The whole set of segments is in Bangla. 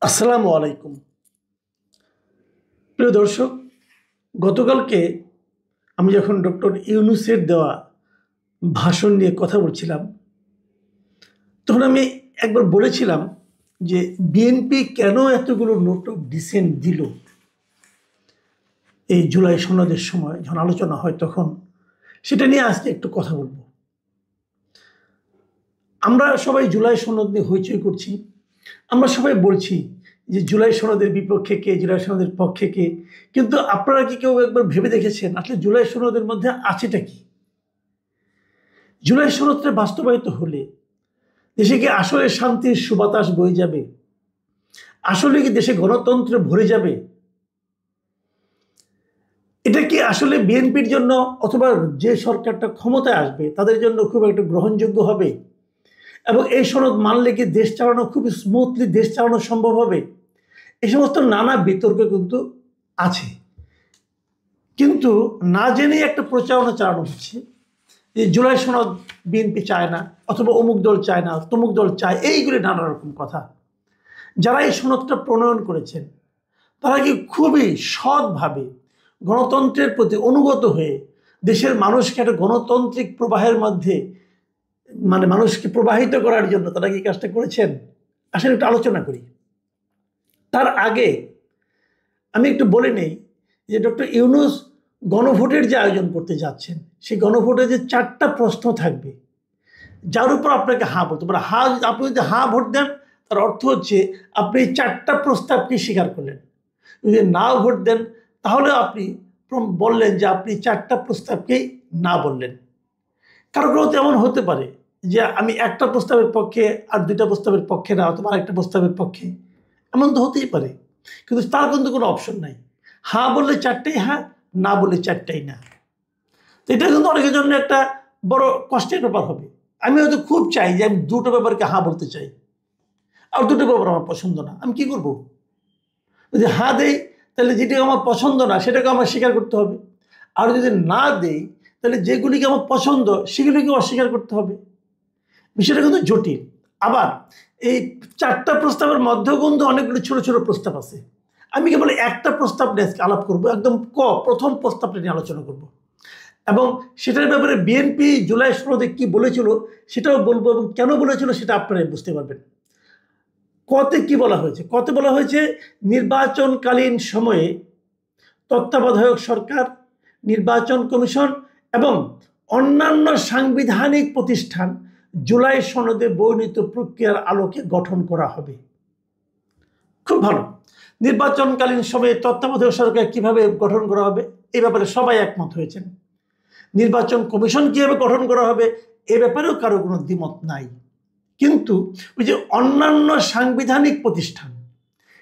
আসসালামু আলাইকুম। প্রিয় দর্শক, গতকালকে আমি যখন ডক্টর ইউনূসের দেওয়া ভাষণ নিয়ে কথা বলছিলাম, তখন আমি একবার বলেছিলাম যে বিএনপি কেন এতগুলো নোট অফ ডিসেন্ট দিল এই জুলাই সনদের সময় যখন আলোচনা হয়, তখন সেটা নিয়ে আজকে একটু কথা বলবো। আমরা সবাই জুলাই সনদ নিয়ে হইচই করছি, আমরা সবাই বলছি যে জুলাই সনদের বিপক্ষে কে, জুলাই সনদের পক্ষে কে, কিন্তু আপনারা কি কেউ একবার ভেবে দেখেছেন আসলে জুলাই সনদের মধ্যে আছেটা কি? জুলাই সনদটা বাস্তবায়িত হলে দেশে কি আসলে শান্তির সুবাতাস বয়ে যাবে? আসলে কি দেশে গণতন্ত্র ভরে যাবে? এটা কি আসলে বিএনপির জন্য অথবা যে সরকারটা ক্ষমতায় আসবে তাদের জন্য খুব একটা গ্রহণযোগ্য হবে? এবং এই সনদ মানলে কি দেশ চালানো খুব স্মুথলি দেশ চালানো সম্ভব হবে? এই সমস্ত নানা বিতর্ক কিন্তু আছে, কিন্তু না জেনেই একটা প্রচারণা চালানো হচ্ছে যে জুলাই সনদ বিএনপি চায় না, অথবা অমুক দল চায় না, তমুক দল চায়, এইগুলি নানা রকম কথা। যারা এই সনদটা প্রণয়ন করেছেন তারা কি খুবই সৎভাবে গণতন্ত্রের প্রতি অনুগত হয়ে দেশের মানুষকে একটা গণতান্ত্রিক প্রবাহের মধ্যে মানুষকে প্রবাহিত করার জন্য তারা কি কাজটা করেছেন? আসলে একটু আলোচনা করি। তার আগে আমি একটু বলে নেই যে ডক্টর ইউনূস গণভোটের যে আয়োজন করতে যাচ্ছেন, সেই গণভোটে যে 4টা প্রশ্ন থাকবে যার উপর আপনাকে হ্যাঁ বলতে পারে। আপনি যদি হ্যাঁ ভোট দেন তার অর্থ হচ্ছে আপনি এই 4টা প্রস্তাবকে স্বীকার করলেন। যদি নাও ভোট দেন তাহলে আপনি বললেন যে আপনি 4টা প্রস্তাবকেই না বললেন। কারো কারো এমন হতে পারে যে আমি একটা প্রস্তাবের পক্ষে আর 2টা প্রস্তাবের পক্ষে না, অথবা আরেকটা প্রস্তাবের পক্ষে, এমন তো হতেই পারে। কিন্তু তার কিন্তু কোনো অপশন নাই। হ্যাঁ বললে 4টাই হ্যাঁ, না বললে 4টাই না। তো এটা কিন্তু অনেকের জন্য একটা বড় কষ্টের ব্যাপার হবে। আমি হয়তো খুব চাই যে আমি 2টো ব্যাপারকে হ্যাঁ বলতে চাই, আর 2টো ব্যাপার আমার পছন্দ না, আমি কি করব? যদি হ্যাঁ দেই তাহলে যেটা আমার পছন্দ না সেটাকে আমার স্বীকার করতে হবে, আর যদি না দেই তাহলে যেগুলিকে আমার পছন্দ সেগুলিকে অস্বীকার করতে হবে। বিষয়টা কিন্তু জটিল। আবার এই 4টা প্রস্তাবের মধ্যেও কিন্তু অনেকগুলো ছোট ছোট প্রস্তাব আছে। আমি কেবল একটা প্রস্তাব নিয়ে আজকে আলাপ করবো, একদম প্রথম প্রস্তাবটা নিয়ে আলোচনা করব, এবং সেটার ব্যাপারে বিএনপি জুলাই সনদে কি বলেছিল সেটাও বলবো, এবং কেন বলেছিল সেটা আপনারা বুঝতে পারবেন। কতে কি বলা হয়েছে? কতে বলা হয়েছে নির্বাচনকালীন সময়ে তত্ত্বাবধায়ক সরকার, নির্বাচন কমিশন এবং অন্যান্য সাংবিধানিক প্রতিষ্ঠান জুলাই সনদে বর্ণিত প্রক্রিয়ার আলোকে গঠন করা হবে। খুব ভালো। নির্বাচনকালীন সময়ে তত্ত্বাবধায়ক সরকার কিভাবে গঠন করা হবে এই ব্যাপারে সবাই একমত হয়েছেন। নির্বাচন কমিশন কিভাবে গঠন করা হবে এ ব্যাপারেও কারো কোনো দ্বিমত নাই। কিন্তু ওই যে অন্যান্য সাংবিধানিক প্রতিষ্ঠান,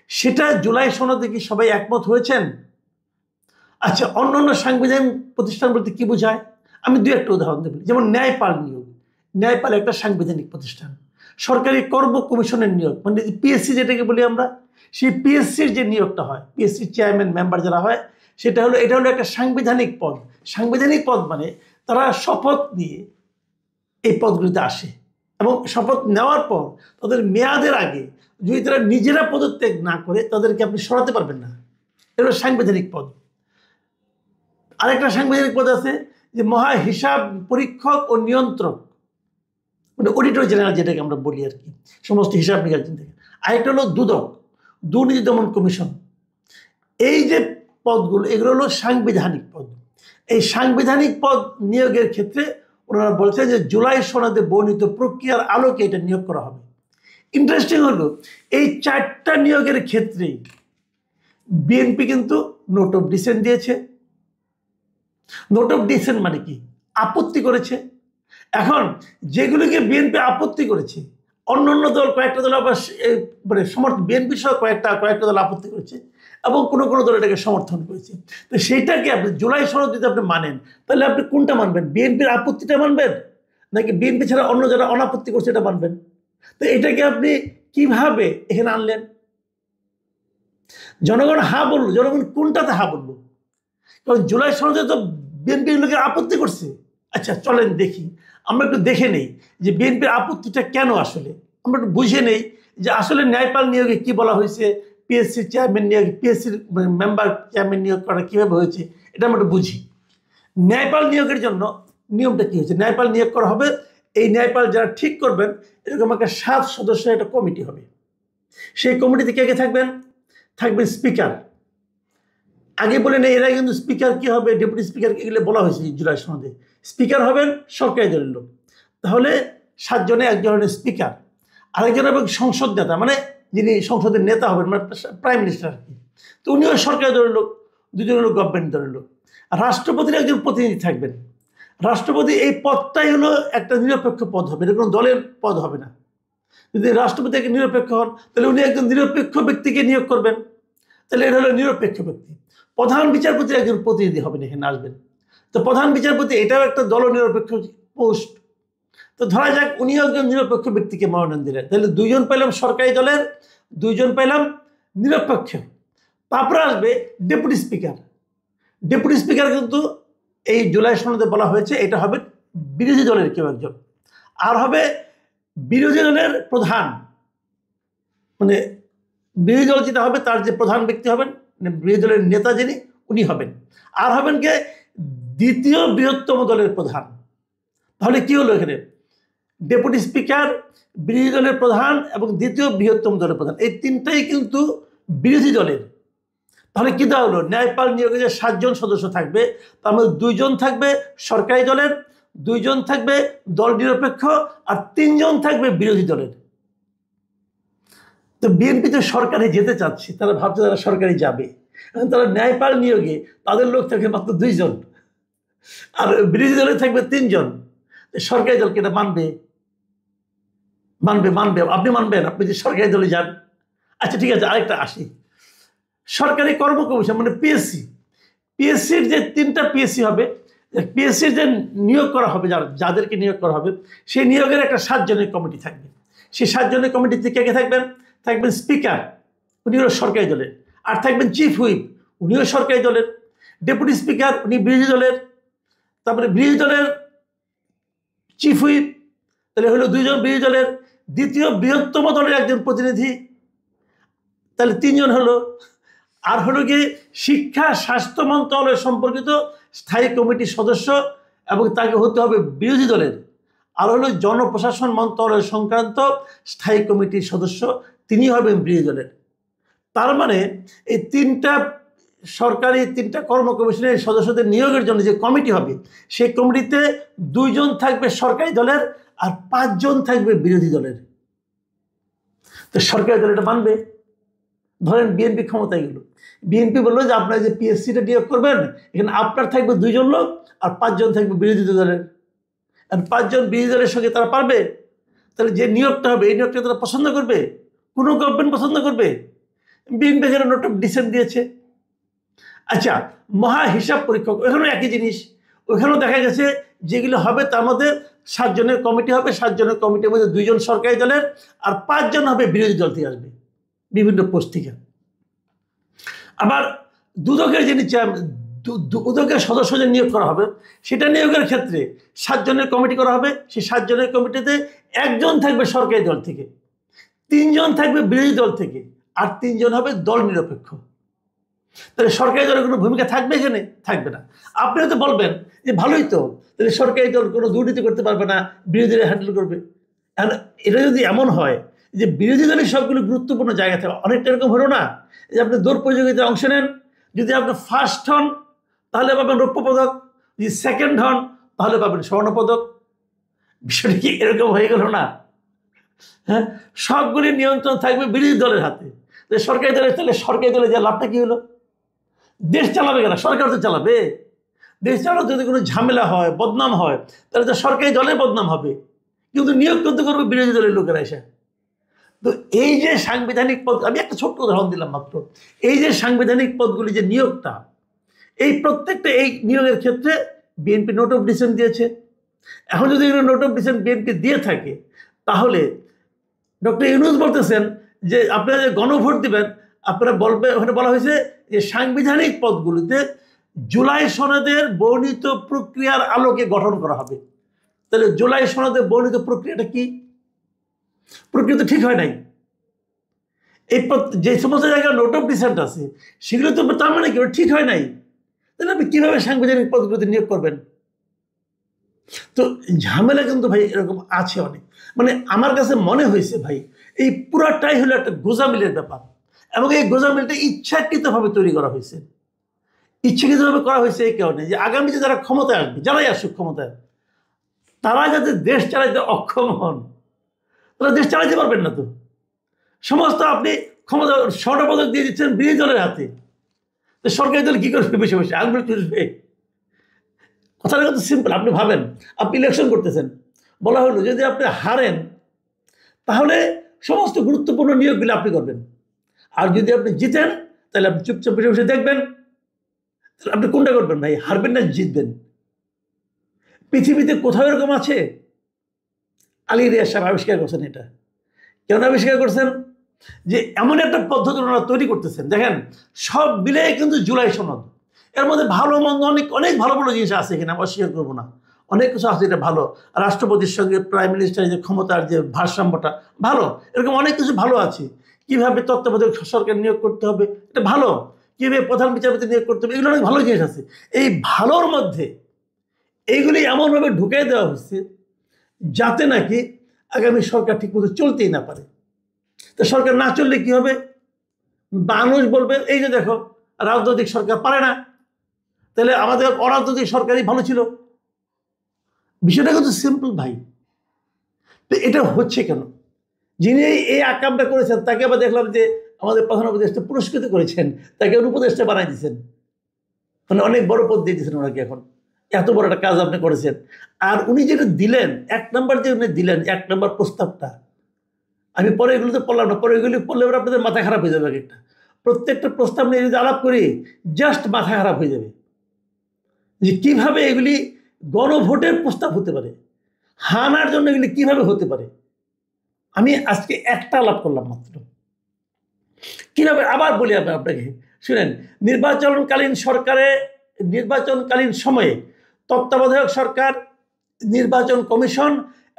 সেটা জুলাই সনদে কি সবাই একমত হয়েছেন? আচ্ছা, অন্যান্য সাংবিধানিক প্রতিষ্ঠান বলতে কি বোঝায়? আমি 2-একটা উদাহরণ দেব। যেমন ন্যায়পাল নিয়োগ। ন্যায়পাল একটা সাংবিধানিক প্রতিষ্ঠান। সরকারি কর্ম কমিশনের নিয়োগ, মানে পিএসসি যেটাকে বলি আমরা, সেই পিএসসির যে নিয়োগটা হয়, পিএসসির চেয়ারম্যান মেম্বার যারা হয়, এটা হলো একটা সাংবিধানিক পদ। সাংবিধানিক পদ মানে তারা শপথ নিয়ে এই পদগুলিতে আসে, এবং শপথ নেওয়ার পর তাদের মেয়াদের আগে যদি তারা নিজেরা পদত্যাগ না করে তাদেরকে আপনি সরাতে পারবেন না। এটা সাংবিধানিক পদ। আরেকটা সাংবিধানিক পদ আছে যে মহা হিসাব পরীক্ষক ও নিয়ন্ত্রক, মানে অডিটর জেনারেল যেটাকে আমরা বলি আর কি, সমস্ত হিসাব নিকাশ থেকে। আরেকটা হলো দুদক, দুর্নীতি দমন কমিশন। এই যে পদগুলো, এগুলো হলো সাংবিধানিক পদ। এই সাংবিধানিক পদ নিয়োগের ক্ষেত্রে ওনারা বলছেন যে জুলাই সনদে বর্ণিত প্রক্রিয়ার আলোকে এটা নিয়োগ করা হবে। ইন্টারেস্টিং হলো এই 4টা নিয়োগের ক্ষেত্রেই বিএনপি কিন্তু নোট অফ ডিসেন্ট দিয়েছে। নোট অফ ডিসেন্ট মানে কি? আপত্তি করেছে। এখন যেগুলিকে বিএনপি আপত্তি করেছে, অন্য দল, কয়েকটা দল আবার মানে বিএনপি সহ কয়েকটা দল আপত্তি করেছে, এবং কোনো কোনো দল এটাকে সমর্থন করেছে। তো সেইটাকে আপনি জুলাই সনদ যদি আপনি মানেন তাহলে আপনি কোনটা মানবেন? বিএনপির আপত্তিটা মানবেন, নাকি বিএনপি ছাড়া অন্য যারা অনাপত্তি করছে এটা মানবেন? তো এটাকে আপনি কিভাবে এখানে আনলেন? জনগণ হা বললো, জনগণ কোনটাতে হা বললো? কারণ জুলাই সনদে তো বিএনপির লোকে আপত্তি করছে। আচ্ছা চলেন দেখি, আমরা একটু দেখে নেই যে বিএনপির আপত্তিটা কেন, আসলে আমরা একটু বুঝে নেই যে আসলে ন্যায়পাল নিয়োগে কি বলা হয়েছে, পিএসসি চেয়ারম্যান নিয়োগ, পিএসসির মেম্বার চেয়ারম্যান নিয়োগ করা কীভাবে হয়েছে, এটা আমরা বুঝি। ন্যায়পাল নিয়োগের জন্য নিয়মটা কী হয়েছে, ন্যায়পাল নিয়োগ করা হবে, এই ন্যায়পাল যারা ঠিক করবেন এরকম একটা 7 সদস্যের একটা কমিটি হবে। সেই কমিটিতে কে কে থাকবেন? থাকবেন স্পিকার। আগে বলে নেই, এরা কিন্তু স্পিকার কি হবে, ডেপুটি স্পিকার এগুলো বলা হয়েছে জুলাই সনদে। স্পিকার হবেন সরকারি দলের লোক, তাহলে 7 জনে একজন হলেন স্পিকার, আরেকজন এবং সংসদ নেতা, মানে যিনি সংসদের নেতা হবেন, মানে প্রাইম মিনিস্টার আর কি। তো উনিও সরকারি দলের লোক, 2 জন লোক গভর্নমেন্ট দলের লোক। আর রাষ্ট্রপতির একজন প্রতিনিধি থাকবেন। রাষ্ট্রপতি এই পদটাই হলো একটা নিরপেক্ষ পদ হবে, এটা কোনো দলের পদ হবে না। যদি রাষ্ট্রপতি একজন নিরপেক্ষ হন তাহলে উনি একজন নিরপেক্ষ ব্যক্তিকে নিয়োগ করবেন, তাহলে এটা হলো নিরপেক্ষ ব্যক্তি। প্রধান বিচারপতির একজন প্রতিনিধি হবেন, এখানে আসবেন। তো প্রধান বিচারপতি এটাও একটা দলনিরপেক্ষ পোস্ট। তো ধরা যাক উনিও একজন নিরপেক্ষ ব্যক্তিকে মনোনয়ন দিলেন, তাহলে 2 জন পেলাম সরকারি দলের, 2 জন পেলাম নিরপেক্ষ। তারপরে আসবে ডেপুটি স্পিকার। ডেপুটি স্পিকার কিন্তু এই জুলাই সনদে বলা হয়েছে এটা হবে বিরোধী দলের কেউ একজন, আর হবে বিরোধী দলের প্রধান, মানে বিরোধী দল যেটা হবে তার যে প্রধান ব্যক্তি হবেন, বিরোধী দলের নেতা যিনি, উনি হবেন। আর হবেন কে? দ্বিতীয় বৃহত্তম দলের প্রধান। তাহলে কি হলো এখানে? ডেপুটি স্পিকার, বিরোধী দলের প্রধান এবং দ্বিতীয় বৃহত্তম দলের প্রধান, এই তিনটাই কিন্তু বিরোধী দলের। তাহলে কি দেওয়া হলো? ন্যায়পাল নিয়োগে যে 7 জন সদস্য থাকবে, তার মধ্যে 2 জন থাকবে সরকারি দলের, 2 জন থাকবে দল নিরপেক্ষ, আর 3 জন থাকবে বিরোধী দলের। তো বিএনপি তো সরকারে যেতে চাচ্ছে, তারা ভাবছে তারা সরকারে যাবে, এখন তারা ন্যায়পাল নিয়োগে তাদের লোক থাকবে মাত্র 2 জন, আর বিরোধী দলে থাকবে 3 জন। সরকারি দলকে এটা মানবে? মানবে? আপনি মানবেন? আপনি যে সরকারি দলে যান। আচ্ছা ঠিক আছে, আরেকটা আসি, সরকারি কর্ম কমিশন মানে পিএসসি। পিএসসির যে 3টা পিএসসি হবে, পিএসসির যে নিয়োগ করা হবে, যাদেরকে নিয়োগ করা হবে, সেই নিয়োগের একটা 7 জনের কমিটি থাকবে। সেই 7 জনের কমিটিতে কে কে থাকবেন? থাকবেন স্পিকার, উনি হলো সরকারি দলের, আর থাকবেন চিফ হুইপ, উনিও সরকারি দলের, ডেপুটি স্পিকার উনি বিরোধী দলের, তারপরে বিরোধী দলের চিফ হুইপ, তাহলে হলো 2 জন বিরোধী দলের, দ্বিতীয় বৃহত্তম দলের একজন প্রতিনিধি, তাহলে 3 জন হলো। আর হলো গিয়ে শিক্ষা স্বাস্থ্য মন্ত্রণালয় সম্পর্কিত স্থায়ী কমিটির সদস্য, এবং তাকে হতে হবে বিরোধী দলের। আর হলো জনপ্রশাসন মন্ত্রণালয় সংক্রান্ত স্থায়ী কমিটির সদস্য, তিনি হবেন বিরোধী দলের। তার মানে এই 3টা সরকারি 3টা কর্ম কমিশনের সদস্যদের নিয়োগের জন্য যে কমিটি হবে, সেই কমিটিতে 2 জন থাকবে সরকারি দলের আর 5 জন থাকবে বিরোধী দলের। তো সরকারি দল এটা মানবে? ধরেন বিএনপি ক্ষমতায় গেল, বিএনপি বললো যে আপনারা যে পিএসসিটা নিয়োগ করবেন, এখানে আপনার থাকবে 2 জন লোক আর 5 জন থাকবে বিরোধী দলের। আর 5 জন বিরোধী দলের সঙ্গে তারা পারবে? তাহলে যে নিয়োগটা হবে এই নিয়োগটা তারা পছন্দ করবে? কোনো গভর্নমেন্ট পছন্দ করবে? বিএনপি এখানে নোট অফ ডিসেন্ট দিয়েছে। আচ্ছা, মহা হিসাব পরীক্ষক, ওখানেও একই জিনিস। ওখানেও দেখা গেছে যেগুলো হবে তার মধ্যে 7 জনের কমিটি হবে, 7 জনের কমিটির মধ্যে 2 জন সরকারি দলের আর 5 জন হবে বিরোধী দল থেকে আসবে, বিভিন্ন পোস্ট থেকে। আবার দুদকের যিনি দুদকের সদস্য যে নিয়োগ করা হবে, সেটা নিয়োগের ক্ষেত্রে 7 জনের কমিটি করা হবে। সেই 7 জনের কমিটিতে 1 জন থাকবে সরকারি দল থেকে, 3 জন থাকবে বিরোধী দল থেকে, আর 3 জন হবে দল নিরপেক্ষ। তাহলে সরকারি দলের কোনো ভূমিকা থাকবে এখানে? থাকবে না। আপনি হয়তো বলবেন যে ভালোই তো, তাহলে সরকারি দল কোনো দুর্নীতি করতে পারবে না, বিরোধীরা হ্যান্ডেল করবে। এটা যদি এমন হয় যে বিরোধী দলের সবগুলো গুরুত্বপূর্ণ জায়গা থাকে, অনেকটা এরকম হলো না যে আপনি দৌড় প্রতিযোগিতায় অংশ নেন, যদি আপনি ফার্স্ট হন তাহলে পাবেন রৌপ্য পদক, যদি সেকেন্ড হন তাহলে পাবেন স্বর্ণ পদক। বিষয়টা কি এরকম হয়ে গেল না? হ্যাঁ, সবগুলি নিয়ন্ত্রণ থাকবে বিরোধী দলের হাতে। সরকারি দলের, তাহলে সরকারি দলের যে লাভটা কি হলো? দেশ চালাবে কেনা? সরকার তো চালাবে। দেশ চালাতে যদি কোনো ঝামেলা হয়, বদনাম হয়, তাহলে তো সরকারি দলের বদনাম হবে, কিন্তু নিয়োগ করতে করবে বিরোধী দলের লোকেরা এসে। তো এই যে সাংবিধানিক পদ, আমি একটা ছোট্ট উদাহরণ দিলাম মাত্র, এই যে সাংবিধানিক পদগুলি যে নিয়োগটা, এই প্রত্যেকটা এই নিয়োগের ক্ষেত্রে বিএনপি নোট অফ ডিসেন্ট দিয়েছে। এখন যদি নোট অফ ডিসেন্ট বিএনপি দিয়ে থাকে, তাহলে ডক্টর ইউনূস বলতেছেন যে আপনারা যে গণভোট দিবেন, আপনারা বলবে, ওখানে বলা হয়েছে যে সাংবিধানিক পদগুলিতে জুলাই সনদের বর্ণিত প্রক্রিয়ার আলোকে গঠন করা হবে। তাহলে জুলাই সনদের বর্ণিত প্রক্রিয়াটা কি? প্রক্রিয়া তো ঠিক হয় নাই। এই যে সমস্ত জায়গায় নোট অফ ডিসেন্ট আছে সেগুলো তো তার মানে কি ঠিক হয় নাই, তাহলে আপনি কীভাবে সাংবিধানিক পদগুলোতে নিয়োগ করবেন? তো ঝামেলা কিন্তু ভাই এরকম আছে অনেক। মানে আমার কাছে মনে হয়েছে ভাই এই পুরাটাই হলো একটা গোজামিলের ব্যাপার, এবং এই গোজামিলটা ইচ্ছাকৃতভাবে তৈরি করা হয়েছে। ইচ্ছাকৃতভাবে করা হয়েছে এই কারণে যে আগামীতে যারা ক্ষমতায় আসবে, যারাই আসুক ক্ষমতায়, তারা যাতে দেশ চালাইতে অক্ষম হন, তারা দেশ চালাইতে পারবেন না। তো সমস্ত আপনি ক্ষমতা স্বর্ণপদক দিয়ে দিচ্ছেন বিরোধী দলের হাতে, তো সরকারি দল কি করবে? বসে বসে আঙুল চুষবে? কথাটা কিন্তু সিম্পল। আপনি ভাবেন, আপনি ইলেকশন করতেছেন, বলা হলো যদি আপনি হারেন তাহলে সমস্ত গুরুত্বপূর্ণ নিয়োগগুলো আপনি করবেন, আর যদি আপনি জিতেন তাহলে আপনি চুপচাপ বসে বসে দেখবেন। তাহলে আপনি কোনটা করবেন ভাই? হারবেন না জিতবেন? পৃথিবীতে কোথাও এরকম আছে? আলী রিয়াজ সাহেব আবিষ্কার করছেন এটা। কেন আবিষ্কার করছেন? যে এমন একটা পদ্ধতি ওনারা তৈরি করতেছেন, দেখেন সব মিলে কিন্তু জুলাই সনদ, এর মধ্যে ভালো মন্দ অনেক অনেক ভালো ভালো জিনিস আছে, কিনা অস্বীকার করবো না, অনেক কিছু আছে এটা ভালো। রাষ্ট্রপতির সঙ্গে প্রাইম মিনিস্টারের যে ক্ষমতার যে ভারসাম্যটা ভালো, এরকম অনেক কিছু ভালো আছে। কিভাবে তত্ত্বাবধায়ক সরকার নিয়োগ করতে হবে এটা ভালো, কিভাবে প্রধান বিচারপতি নিয়োগ করতে হবে, এগুলো অনেক ভালো জিনিস আছে। এই ভালোর মধ্যে এইগুলি এমনভাবে ঢুকিয়ে দেওয়া হচ্ছে যাতে নাকি আগামী সরকার ঠিকমতো চলতেই না পারে। তো সরকার না চললে কি হবে? মানুষ বলবে এই যে দেখো রাজনৈতিক সরকার পারে না, তাহলে আমাদের অরাজনৈতিক সরকারই ভালো ছিল। বিষয়টা কিন্তু সিম্পল ভাই। তো এটা হচ্ছে কেন? যিনি এই আকামটা করেছেন তাকে আবার দেখলাম যে আমাদের প্রধান উপদেষ্টা পুরস্কৃত করেছেন, তাকে উপদেষ্টা বানাই দিয়েছেন, মানে অনেক বড় পদ দিয়ে দিয়েছেন ওনাকে। এখন এত বড় একটা কাজ আপনি করেছেন, আর উনি যেটা দিলেন 1 নম্বর যে উনি দিলেন 1 নম্বর প্রস্তাবটা, আমি পরে এগুলোতে পড়লাম না, পরে এগুলি পড়লে এবার আপনাদের মাথা খারাপ হয়ে যাবে। একটা প্রত্যেকটা প্রস্তাব নিয়ে যদি আলাপ করি জাস্ট মাথা খারাপ হয়ে যাবে যে কিভাবে এগুলি গণভোটের প্রস্তাব হতে পারে, হানার জন্য এগুলি কিভাবে হতে পারে। আমি আজকে একটা আলাপ করলাম মাত্র। কিভাবে আবার বলি আপনাকে শুনেন, নির্বাচনকালীন সময়ে তত্ত্বাবধায়ক সরকার, নির্বাচন কমিশন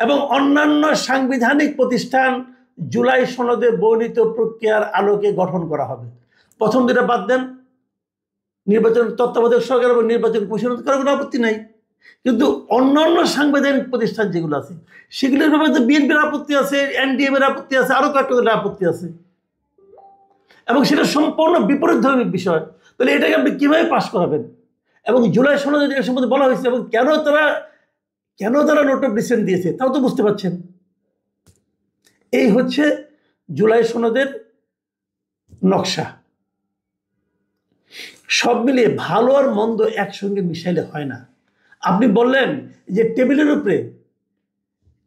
এবং অন্যান্য সাংবিধানিক প্রতিষ্ঠান জুলাই সনদে বর্ণিত প্রক্রিয়ার আলোকে গঠন করা হবে। প্রথম যেটা বাদ দেন, নির্বাচন তত্ত্বাবধায়ক সরকার এবং নির্বাচন কমিশন করার কোনো আপত্তি নাই, কিন্তু অন্যান্য সাংবিধানিক প্রতিষ্ঠান যেগুলো আছে সেগুলোর ব্যাপারে বিএনপির আপত্তি আছে, এনডিএম এর আপত্তি আছে, আরো কয়েকটা আপত্তি আছে, এবং সেটা সম্পূর্ণ বিপরীত ধর্মী বিষয়। তাহলে এটাকে আপনি কিভাবে পাশ করাবেন? এবং জুলাই সনদে এর সম্বন্ধে বলা হয়েছে এবং কেন তারা নোট অফ ডিসেন্ট দিয়েছে তাও তো বুঝতে পারছেন। এই হচ্ছে জুলাই সনদের নকশা। সব মিলিয়ে ভালো আর মন্দ একসঙ্গে মিশাইলে হয় না। আপনি বললেন যে টেবিলের উপরে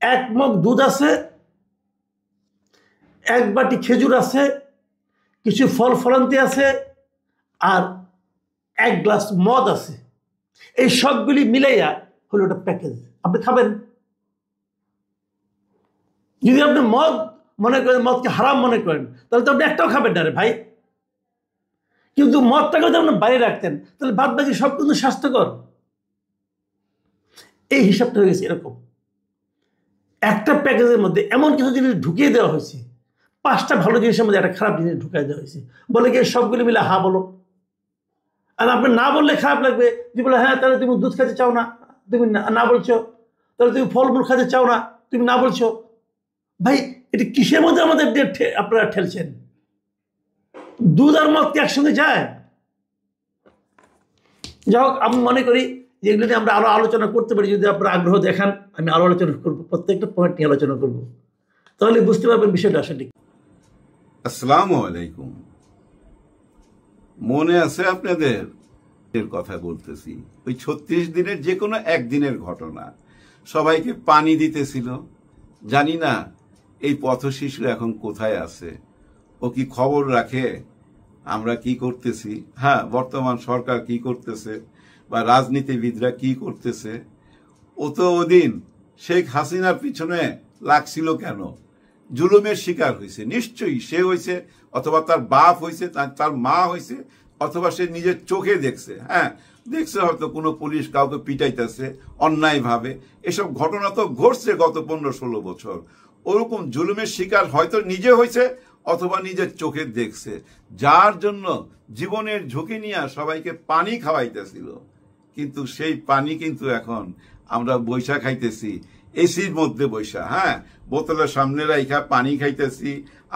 1 মগ দুধ আছে, 1 বাটি খেজুর আছে, কিছু ফল ফলান্তি আছে, আর 1 গ্লাস মদ আছে। এই সবগুলি মিলাইয়া হলো একটা প্যাকেজ, আপনি খাবেন। যদি আপনি মদ মনে করেন, মদকে হারাম মনে করেন, তাহলে তো আপনি একটাও খাবেন না রে ভাই। কিন্তু মদটাকে যদি আপনি বাইরে রাখতেন তাহলে বাদ বাকি সব কিন্তু স্বাস্থ্যকর। এই হিসাবটা হয়ে গেছে এরকম, একটা প্যাকেজের মধ্যে এমন কিছু জিনিস ঢুকিয়ে দেওয়া হয়েছে, 5টা ভালো জিনিসের মধ্যে একটা খারাপ জিনিস ঢুকিয়ে দেওয়া হয়েছে। বলে কি সবগুলি মিলে হা বলো, আর আপনি না বললে খারাপ লাগবে। তুমি বলে হ্যাঁ তাহলে তুমি দুধ খেতে চাও না, তুমি না বলছো, তাহলে তুমি ফলমূল খেতে চাও না, তুমি না বলছো। ভাই এটা কিসের মধ্যে আমাদের আপনারা ঠেলছেন? দুধ আর মদ কি একসঙ্গে যায়? যাই হোক, আমি মনে করি যে এগুলো নিয়ে আমরা আরো আলোচনা করতে পারি। যদি আপনারা আগ্রহ দেখান আমি আরো আলোচনা করবো, প্রত্যেকটা পয়েন্ট নিয়ে আলোচনা করবো, তাহলে বুঝতে পারবেন বিষয়টা আসলে। আসসালামু আলাইকুম। মনে আছে আপনাদের কথা বলতেছি, ওই 36 দিনের যে কোনো একদিনের ঘটনা, সবাইকে পানি দিতেছিল। জানি না এই পথ শিশু এখন কোথায় আছে, ও কি খবর রাখে আমরা কি করতেছি? হ্যাঁ, বর্তমান সরকার কি করতেছে বা রাজনীতিবিদরা কি করতেছে। ও তো ওদিন শেখ হাসিনার পিছনে লাগছিল কেন? জুলুমের শিকার হয়েছে, নিশ্চয়ই সে হয়েছে, অথবা তার বাপ হয়েছে, তার মা হয়েছে, অথবা সে নিজের চোখে দেখছে। হ্যাঁ, দেখছে হয়তো কোনো পুলিশ কাউকে পিটাইতেছে অন্যায়ভাবে। এসব ঘটনা তো ঘটছে গত 15-16 বছর। ওরকম জুলুমের শিকার হয়তো নিজে হয়েছে, অথবা নিজের চোখে দেখছে, যার জন্য জীবনের ঝুঁকি নিয়ে সবাইকে পানি খাওয়াইতেছিল। কিন্তু সেই পানি কিন্তু এখন আমরা বৈশা খাইতেছি এসির মধ্যে বৈশা, হ্যাঁ, বোতলের সামনে রাইখা পানি খাইতেছি,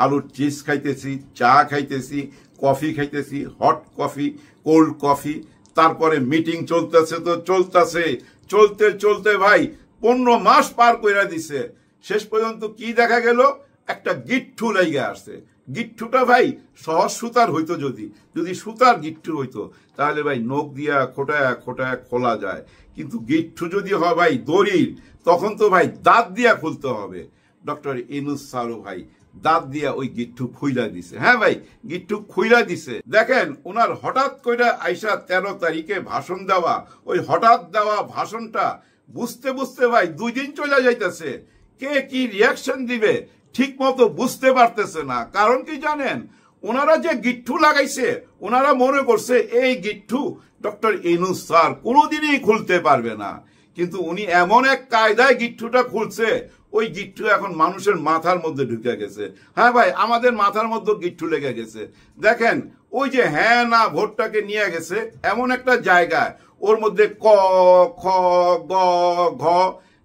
আলুর চিপস খাইতেছি, চা খাইতেছি, কফি খাইতেছি, হট কফি, কোল্ড কফি। তারপরে মিটিং চলতেছে তো চলতেছে, চলতে চলতে ভাই 15 মাস পার কইরা দিছে। শেষ পর্যন্ত কি দেখা গেল, একটা গিট্টু লাইগা আসছে। গিট্টুটা ভাই সহজ সুতার হইতো, যদি সুতার গিট্টু হইতো তাহলে ভাই নখ দিয়া খোটায়া খোটায়া খোলা যায়। কিন্তু গিট্টু যদি হয় ভাই দড়ির, তখন তো ভাই দাঁত দিয়া খুলতে হবে। ডক্টর ইউনূস স্যারও ভাই দাঁত দিয়া ওই গিট্টু খুইলা দিছে। হ্যাঁ ভাই, গিট্টু খুইলা দিছে। দেখেন ওনার হঠাৎ কইরা আইসা 13 তারিখে ভাষণ দেওয়া, ওই হঠাৎ দেওয়া ভাষণটা বুঝতে বুঝতে ভাই 2 দিন চলে যাইতেছে। কে কি রিয়াকশন দিবে ঠিক মতো বুঝতে পারতেছে না। কারণ কি জানেন, ওনারা যে গিট্টু লাগাইছে, ওনারা মনে করছে এই গিট্টু ডক্টর ইউনূস স্যার কোনোদিনই খুলতে পারবে না। কিন্তু উনি এমন এক কায়দায় গিট্টুটা খুলছে, ওই গিট্টু এখন মানুষের মাথার মধ্যে ঢুকে গেছে। হ্যাঁ ভাই, আমাদের মাথার মধ্যে গিট্টু লেগে গেছে। দেখেন ওই যে হ্যাঁ না ভোটটাকে নিয়ে গেছে এমন একটা জায়গায়, ওর মধ্যে ক খ গ ঘ।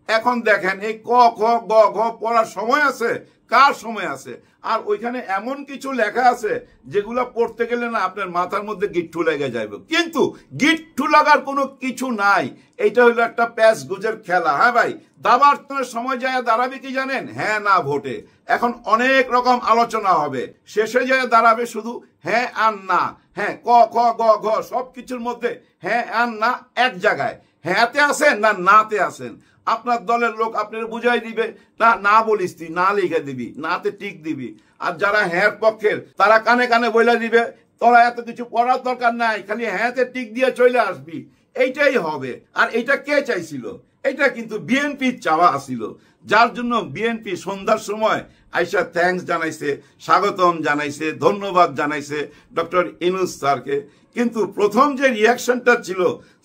এখন দেখেন এই ক খ গ ঘ পড়ার সময় আছে? কার সময় আছে? আর ওইখানে এমন কিছু লেখা আছে যেগুলো পড়তে গেলে না আপনার মাথার মধ্যে গিট্টু লেগে যাবে। কিন্তু গিট্টু লাগার কোনো কিছু নাই। এইটা হলো একটা প্যাচ গুজের খেলা। হ্যাঁ ভাই, দাবার সময় যায় দাঁড়াবে কি জানেন, হ্যাঁ না ভোটে। এখন অনেক রকম আলোচনা হবে, শেষে যায় দাঁড়াবে শুধু হ্যাঁ আর না। হ্যাঁ, ক খ গ ঘ সবকিছুর মধ্যে হ্যাঁ আর না এক জায়গায়। হ্যাঁতে আছেন না নাতে আছেন, আপনার দলের লোক আপনার বুঝাই দিবে, না না বলিস তুই, না লিখে দিবি, নাতে টিক দিবি। আর যারা হ্যাঁ পক্ষের তারা কানে কানে বইলা দিবে তোরা এত কিছু পড়ার দরকার নাই, খালি হ্যাঁতে টিক দিয়ে চলে আসবি। এইটাই হবে। আর এইটা কে চাইছিল? এটা কিন্তু বিএনপির চাওয়া আসিল, যার জন্য বিএনপি সন্ধ্যার সময় আইসা থ্যাঙ্কস জানাইছে, স্বাগতম জানাইছে, ধন্যবাদ জানাইছে ডক্টর ইউনূস স্যারকে। কিন্তু প্রথম যে রিয়াকশনটা ছিল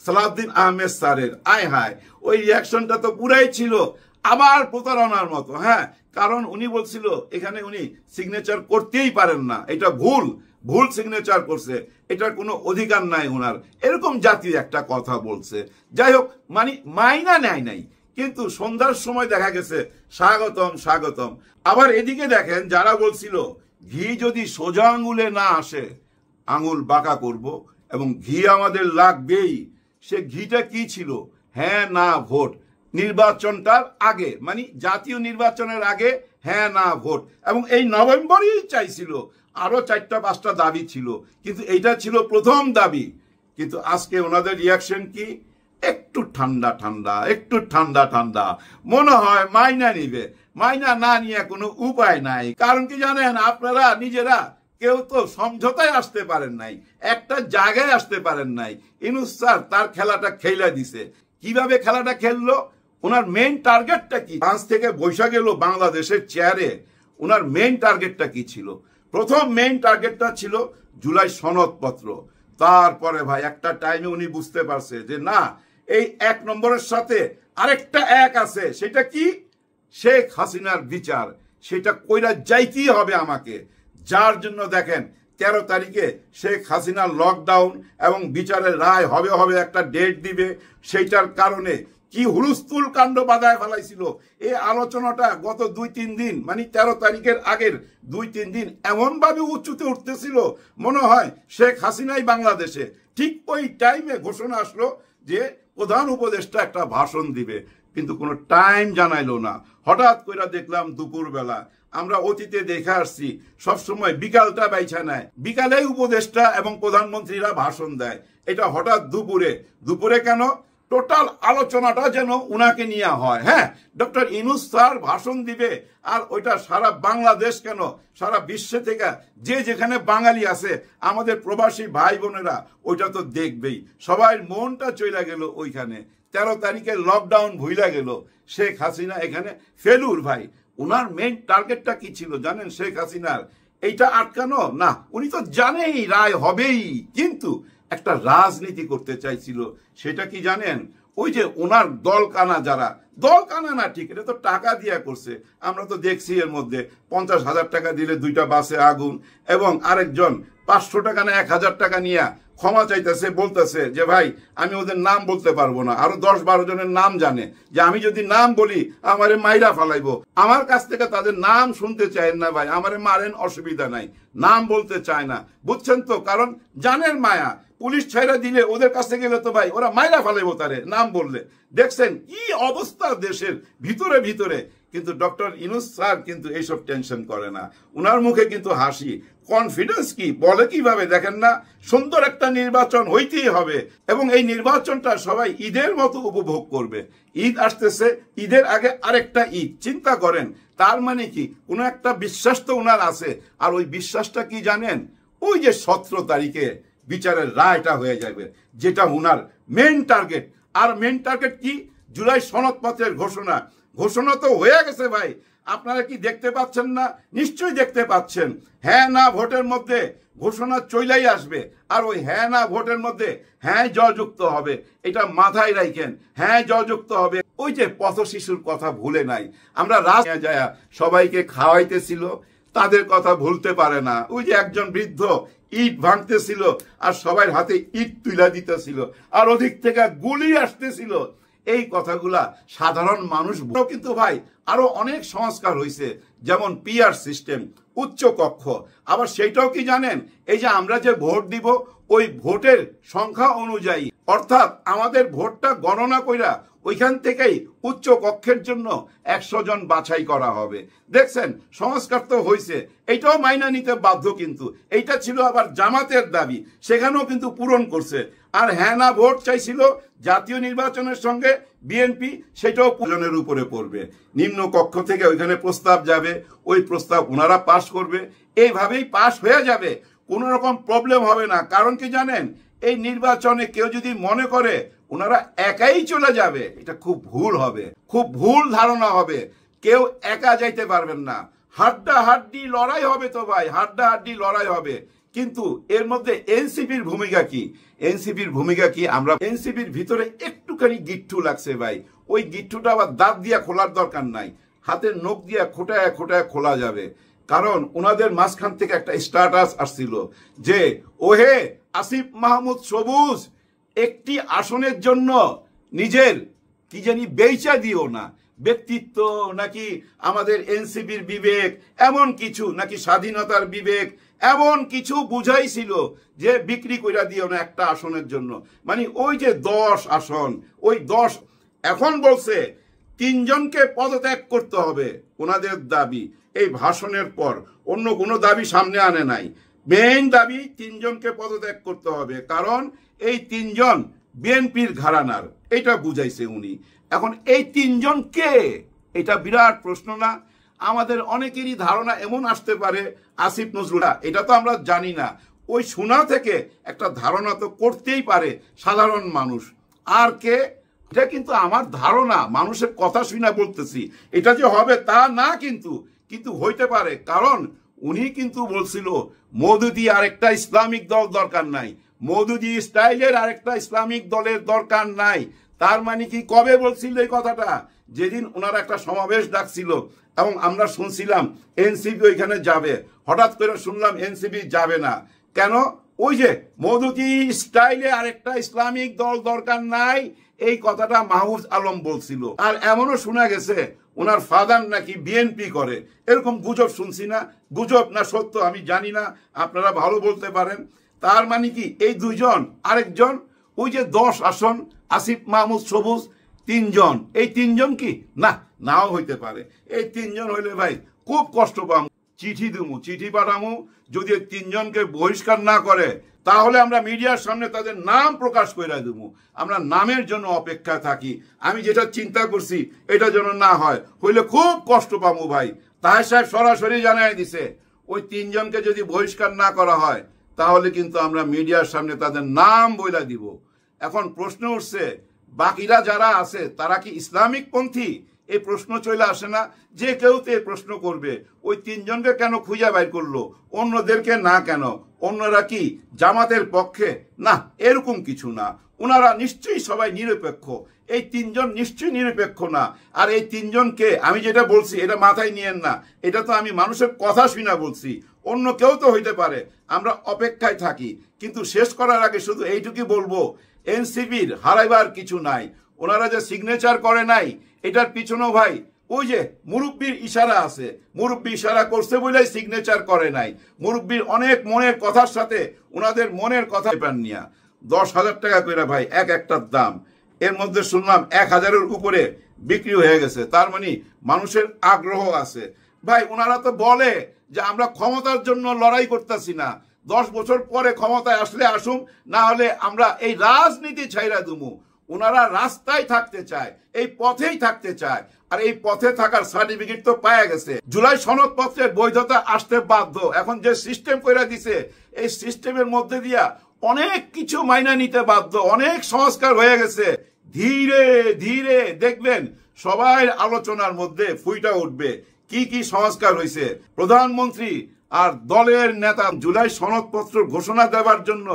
সালাউদ্দিন আহমেদ স্যারের, আয় হায়, ওই রিয়াকশনটা তো পুরাই ছিল আবার প্রতারণার মতো। হ্যাঁ, কারণ উনি বলছিল এখানে উনি সিগনেচার করতেই পারেন না, এটা ভুল সিগনেচার করছে, এটার কোনো অধিকার নাই ওনার, এরকম জাতীয় একটা কথা বলছে। যাই হোক, মানে মাইনা নেয় নাই। কিন্তু সন্ধ্যার সময় দেখা গেছে স্বাগতম স্বাগতম। আবার এদিকে দেখেন যারা বলছিল ঘি যদি সোজা আঙুলে না আসে আঙুল বাঁকা করব এবং ঘি আমাদের লাগবেই, সে ঘিটা কি ছিল? হ্যাঁ না ভোট। নির্বাচনটার আগে, মানে জাতীয় নির্বাচনের আগে হ্যাঁ না ভোট। এবং এই নভেম্বরেই চাইছিল, আরো 4-5টা দাবি ছিল, কিন্তু এইটা ছিল প্রথম দাবি। কিন্তু আজকে ওনাদের রিয়াকশন কি? একটু ঠান্ডা ঠান্ডা, একটু ঠান্ডা ঠান্ডা। মনে হয় মাইনা নিবে। মাইনা না নিয়ে কোনো উপায় নাই। কারণ কি জানেন, আপনারা নিজেরা কেউ তো সমঝোতায় আসতে পারেন নাই, একটা জায়গায় আসতে পারেন নাই। ইউনূস স্যার তার খেলাটা খেলা দিছে। কিভাবে খেলাটা খেললো? ওনার মেইন টার্গেটটা কি? ফ্রান্স থেকে বৈশা গেল বাংলাদেশের চেয়ারে, ওনার মেইন টার্গেটটা কি ছিল? প্রথম মেইন টার্গেটটা ছিল জুলাই সনদপত্র। তারপরে ভাই একটা টাইমে উনি বুঝতে পারছে যে না, এই 1 নম্বরের সাথে আরেকটা 1 আছে। সেটা কি? শেখ হাসিনার বিচার। সেটা কইরা যাইতেই হবে আমাকে। যার জন্য দেখেন 13 তারিখে শেখ হাসিনার লকডাউন এবং বিচারের রায় হবে একটা ডেট দিবে। সেইটার কারণে কি হুলস্থুল কাণ্ড বাধায় ফেলাইছিল। এই আলোচনাটা গত 2-3 দিন, মানে 13 তারিখের আগের 2-3 দিন এমন ভাবে উঁচুতে উঠতেছিল, মনে হয় শেখ হাসিনাই বাংলাদেশে। ঠিক ওই টাইমে ঘোষণা আসলো যে প্রধান উপদেষ্টা একটা ভাষণ দিবে, কিন্তু কোনো টাইম জানাইলো না। হঠাৎ করে দেখলাম দুপুর বেলা। আমরা অতীতে দেখে আসছি সবসময় বিকালটা বাইছা নেয়, বিকালেই উপদেষ্টা এবং প্রধানমন্ত্রীরা ভাষণ দেয়। এটা হঠাৎ দুপুরে কেন? টোটাল আলোচনাটা যেন উনাকে নিয়ে হয়। হ্যাঁ, ডক্টর ইউনূস স্যার ভাষণ দিবে, আর ওইটা সারা বাংলাদেশ কেন সারা বিশ্বে থেকে যে যেখানে বাঙালি আছে, আমাদের প্রবাসী ভাই বোনেরা ওইটা তো দেখবেই। সবাই মনটা চইলা গেল ওইখানে। 13 তারিখে লকডাউন ভুইলা গেল। শেখ হাসিনা এখানে ফেলুর। ভাই, উনার মেইন টার্গেটটা কি ছিল জানেন? শেখ হাসিনার এইটা আটকানো না, উনি তো জানেই রায় হবেই, কিন্তু একটা রাজনীতি করতে চাইছিল। সেটা কি জানেন? ওই যে ওনার দলকানা যারা, দলকানা না ঠিক, এটা তো টাকা দিয়া করছে, আমরা তো দেখছি এর মধ্যে 50,000 টাকা দিলে 2টা বাসে আগুন, এবং আরেকজন 500 টাকা না 1000 টাকা নিয়ে ক্ষমা চাইতেছে, বলতেছে যে ভাই আমি ওদের নাম বলতে পারবো না। আরো 10-12 জনের নাম জানে যে আমি যদি নাম বলি আমারে মাইরা ফালাইবো। আমার কাছ থেকে তাদের নাম শুনতে চায় না ভাই, আমারে মারেন, অসুবিধা নাই, নাম বলতে চায় না, বুঝছেন তো? কারণ জানের মায়া, পুলিশ ছাইরা দিলে ওদের কাছে গেলে তো ভাই ওরা মাইরা ফালাইবো তারে নাম বললে। দেখছেন কি অবস্থা দেশের ভিতরে ভিতরে। কিন্তু ডক্টর ইউনূস স্যার কিন্তু এইসব টেনশন করে না, উনার মুখে কিন্তু হাসি, কনফিডেন্স কি বলে কিভাবে দেখেন না? সুন্দর একটা নির্বাচন হইতেই হবে, এবং এই নির্বাচনটা সবাই ঈদের মতো উপভোগ করবে। ঈদ আসতেছে, ঈদের আগে আরেকটা ঈদ, চিন্তা করেন। তার মানে কি কোনো একটা বিশ্বাস তো উনার আছে, আর ওই বিশ্বাসটা কি জানেন? ওই যে 17 তারিখে বিচারের রায়টা হয়ে যাবে, যেটা উনার মেন টার্গেট। আর মেন টার্গেট কি? জুলাই সনদপত্রের ঘোষণা। ঘোষণা তো হয়ে গেছে ভাই, আপনারা কি দেখতে পাচ্ছেন না? নিশ্চয়ই দেখতে পাচ্ছেন। হ্যাঁ না ভোটের মধ্যে ঘোষণা চলেই আসবে, আর ওই হ্যাঁ না ভোটের মধ্যে হ্যাঁ জয়যুক্ত হবে, এটা মাথায় রাখেন। হ্যাঁ জয়যুক্ত হবে। ওই যে পথ শিশুর কথা ভুলে নাই, আমরা রাস্তায় যায় সবাইকে খাওয়াইতেছিল, তাদের কথা ভুলতে পারে না। ওই যে একজন বৃদ্ধ ইট ভাঙতেছিল আর সবাই হাতে ইট তুলা দিতেছিল, আর ওদিক থেকে গুলি আসতেছিল। এই কথাগুলা সাধারণ মানুষ কিন্তু ভাই আরো অনেক সংস্কার হয়েছে, যেমন পিআর সিস্টেম, উচ্চ কক্ষ। আবার সেইটাও কি জানেন? এই যে আমরা যে ভোট দিব ওই ভোটের সংখ্যা অনুযায়ী, অর্থাৎ আমাদের ভোটটা গণনা কইরা ওইখান থেকেই উচ্চ কক্ষের জন্য 100 জন বাছাই করা হবে। দেখছেন সংস্কার তো হয়েছে, এইটাও মাইনা নিতে বাধ্য। কিন্তু এইটা ছিল আবার জামাতের দাবি, সেখানেও কিন্তু পূরণ করছে। আর হ্যাঁ না ভোট চাইছিল জাতীয় নির্বাচনের সঙ্গে বিএনপি, সেটাও প্রয়োজনের উপরে পড়বে। নিম্ন কক্ষ থেকে ওইখানে প্রস্তাব যাবে, ওই প্রস্তাব ওনারা পাশ করবে, এইভাবেই পাশ হয়ে যাবে, কোনো রকম প্রবলেম হবে না। কারণ কি জানেন? এই নির্বাচনে কেউ যদি মনে করে ওনারা একাই চলে যাবে, এটা খুব ভুল হবে, খুব ভুল ধারণা হবে। কেউ একা যাইতে পারবেন না, হাড্ডাহাড্ডি লড়াই হবে তো ভাই, হাড্ডাহাড্ডি লড়াই হবে। কিন্তু এর মধ্যে এনসিপির ভূমিকা কি? এনসিপির ভূমিকা কি? আমরা এনসিপির ভিতরে একটুখানি গিট্টু লাগছে ভাই, ওই গিট্টুটা আবার দাঁত দিয়া খোলার দরকার নাই, হাতের নখ দিয়া খোটায় খোটায় খোলা যাবে। কারণ ওনাদের মাঝখান থেকে একটা স্ট্যাটাস আসছিল যে ওহে আসিফ মাহমুদ সবুজ, একটি আসনের জন্য নিজের কি জানি বেচা দিও না, ব্যক্তিত্ব নাকি আমাদের এনসিপির বিবেক, এমন কিছু নাকি স্বাধীনতার বিবেক, এমন কিছু বুঝাইছিল যে বিক্রি কইরা দিও না একটা আসনের জন্য। মানে ওই যে 10 আসন, ওই 10 এখন বলছে 3 জনকে পদত্যাগ করতে হবে, ওনাদের দাবি। এই ভাষণের পর অন্য কোনো দাবি সামনে আনে নাই, মেইন দাবি 3 জনকে পদত্যাগ করতে হবে, কারণ এই 3 জন বিএনপির ঘরানার, এটা বুঝাইছে উনি। এখন এই 3 জন কে? এটা বিরাট প্রশ্ন না? আমাদের অনেকেরই ধারণা এমন আসতে পারে আসিফ নজরুল, এটা তো আমরা জানি না। ওই শোনা থেকে একটা ধারণা তো করতেই পারে সাধারণ মানুষ। আর কে? এটা কিন্তু আমার ধারণা, মানুষের কথা শুনে বলতেছি, এটা যে হবে তা না, কিন্তু কিন্তু হইতে পারে। কারণ উনি কিন্তু বলছিল মওদুদি আরেকটা ইসলামিক দল দরকার নাই, মওদুদি স্টাইলের আরেকটা ইসলামিক দলের দরকার নাই। তার মানে কি কবে বলছিল এই কথাটা? যেদিন ওনারা একটা সমাবেশ ডাকছিল এবং আমরা শুনছিলাম এনসিপি ওইখানে যাবে, হঠাৎ করে শুনলাম এনসিপি যাবে না। কেন? ওই যে মওদুদি স্টাইলে আরেকটা ইসলামিক দল দরকার নাই, এই কথাটা মাহফুজ আলম বলছিল। আর এমনও শোনা গেছে ওনার ফাদার নাকি বিএনপি করে, এরকম গুজব শুনছি না? গুজব না সত্য আমি জানি না, আপনারা ভালো বলতে পারেন। তার মানে কি এই 2 জন, আরেকজন ওই যে 10 আসন আসিফ মাহমুদ সবুজ, 3 জন, এই 3 জন কি না? নাও হইতে পারে। এই 3 জন হইলে ভাই খুব কষ্ট পাবো, চিঠি দিমু, চিঠি পাঠামু। যদি 3 জনকে বহিষ্কার না করে তাহলে আমরা মিডিয়ার সামনে তাদের নাম প্রকাশ করে দেবো। আমরা নামের জন্য অপেক্ষায় থাকি। আমি যেটা চিন্তা করছি এটা যেন না হয়, হইলে খুব কষ্ট পাবো ভাই। তাহের সাহেব সরাসরি জানাই দিছে ওই 3 জনকে যদি বহিষ্কার না করা হয় তাহলে কিন্তু আমরা মিডিয়ার সামনে তাদের নাম বইলা দিব। এখন প্রশ্ন উঠছে বাকিরা যারা আছে তারা কি ইসলামিক পন্থী? এই প্রশ্ন চলে আসে না? যে কেউ তো এই প্রশ্ন করবে ওই 3 জনকে কেন খুঁজে বাইর করলো, অন্যদেরকে না কেন? অন্যরা কি জামাতের পক্ষে? না, এরকম কিছু না। ওনারা নিশ্চয়ই সবাই নিরপেক্ষ। এই তিনজন নিশ্চয়ই নিরপেক্ষ না। আর এই তিনজনকে আমি যেটা বলছি এটা মাথায় নিয়েন না, এটা তো আমি মানুষের কথা শুনা বলছি, অন্য কেউ তো হইতে পারে। আমরা অপেক্ষায় থাকি, কিন্তু শেষ করার আগে শুধু এইটুকুই বলবো, এনসিপির হারাইবার কিছু নাই। ওনারা যে সিগনেচার করে নাই, এটার পিছনেও ভাই ওই যে মুরব্বীর ইশারা আছে, মুরব্বী ইশারা করছে বলেই সিগনেচার করে নাই। মুরব্বীর অনেক মনের কথার সাথে ওনাদের মনের কথা নিয়া 10,000 টাকা করে ভাই এক একটার দাম। এর মধ্যে শুনলাম 1,000-এর উপরে বিক্রি হয়ে গেছে। তার মানে মানুষের আগ্রহ আছে ভাই। ওনারা তো বলে যে আমরা ক্ষমতার জন্য লড়াই করতেছি না, 10 বছর পরে ক্ষমতায় আসলে আসুন, না হলে আমরা এই রাজনীতি ছাইরা দুমু। ওনারা রাস্তায় থাকতে চায়, এই পথেই থাকতে চায়। আর এই পথে থাকার সার্টিফিকেট তো পাওয়া গেছে। জুলাই সনদপত্রের বৈধতা আসতে বাধ্য। এখন যে সিস্টেম করে দিছে, এই সিস্টেমের মধ্যে দিয়া অনেক কিছু মাইনা নিতে বাধ্য, অনেক সংস্কার হয়ে গেছে। ধীরে ধীরে দেখবেন সবাই আলোচনার মধ্যে ফুইটা উঠবে কি কি সংস্কার হয়েছে। প্রধানমন্ত্রী আর দলের নেতা জুলাই সনদপত্র ঘোষণা দেওয়ার জন্য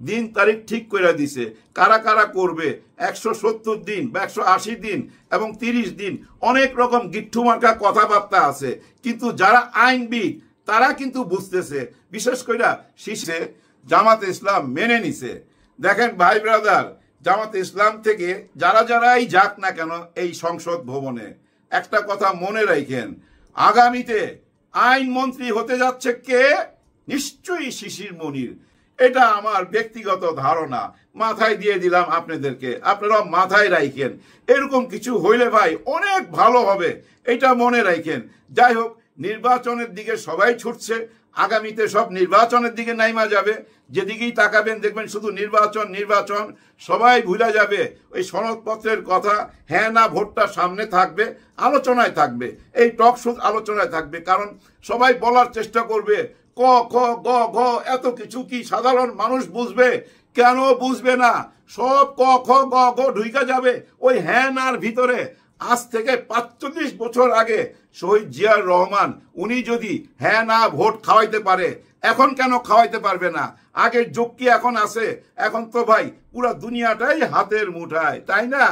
দিন তারিখ ঠিক করে দিছে, কারা কারা করবে। 170 দিন বা 180 দিন এবং 30 দিন, অনেক রকম গিট্টু মার্কা কথাবার্তা আছে। কিন্তু যারা আইনবিদ তারা কিন্তু বুঝতেছে, বিশেষ করে শীর্ষে জামাতে ইসলাম মেনে নিছে। দেখেন ভাই ব্রাদার, জামাতে ইসলাম থেকে যারাই যাক না কেন এই সংসদ ভবনে, একটা কথা মনে রাখেন, আগামীতে আইনমন্ত্রী হতে যাচ্ছে কে? নিশ্চয়ই শিশির মনির। এটা আমার ব্যক্তিগত ধারণা, মাথায় দিয়ে দিলাম আপনাদেরকে, আপনারা মাথায় রাখেন। এরকম কিছু হইলে ভাই অনেক ভালো হবে, এটা মনে রাখেন। যাই হোক, নির্বাচনের দিকে সবাই ছুটছে, আগামীতে সব নির্বাচনের দিকে নাইমা যাবে। যেদিকেই তাকাবেন দেখবেন শুধু নির্বাচন নির্বাচন, সবাই ভুলে যাবে ওই সনদপত্রের কথা। হ্যাঁ না ভোটটা সামনে থাকবে, আলোচনায় থাকবে, এই টক শো আলোচনায় থাকবে। কারণ সবাই বলার চেষ্টা করবে ক খ গ ঘ, এত কিছু কি সাধারণ মানুষ বুঝবে? কেন বুঝবে না? সব ক খ গ ঘ ঢুইকা যাবে ওই হ্যাঁ নার ভিতরে। আজ থেকে 45 বছর আগে শহীদ জিয়ার রহমান উনি যদি হ্যাঁ না ভোট খাওয়াইতে পারে, এখন কেন খাওয়াইতে পারবে না? আগের যুগ কি এখন আছে? এখন তো ভাই পুরো দুনিয়াটাই হাতের মুঠায়, তাই না?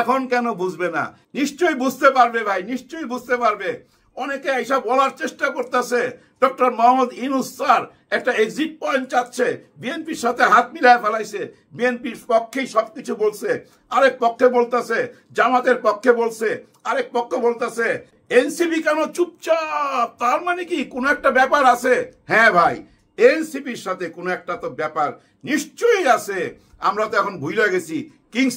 এখন কেন বুঝবে না? নিশ্চয়ই বুঝতে পারবে ভাই, নিশ্চয়ই বুঝতে পারবে। অনেকে এইসব বলার চেষ্টা করতেছে ডক্টর মোহাম্মদ ইউনূস স্যার একটা এক্সিট পয়েন্ট চাচ্ছে, বিএনপির সাথে হাত মিলায় ফেলাইছে, বিএনপির পক্ষেই সবকিছু বলছে, আরেক পক্ষে বলতেছে জামাতের পক্ষে বলছে, আরেক পক্ষ বলতেছে এনসিপি কেন চুপচাপ। তার মানে কি কোনো একটা ব্যাপার আছে? হ্যাঁ ভাই, এনসিপির সাথে কোনো একটা তো ব্যাপার নিশ্চয়ই আছে। আমরা তো এখন ভুইলা গেছি কিংস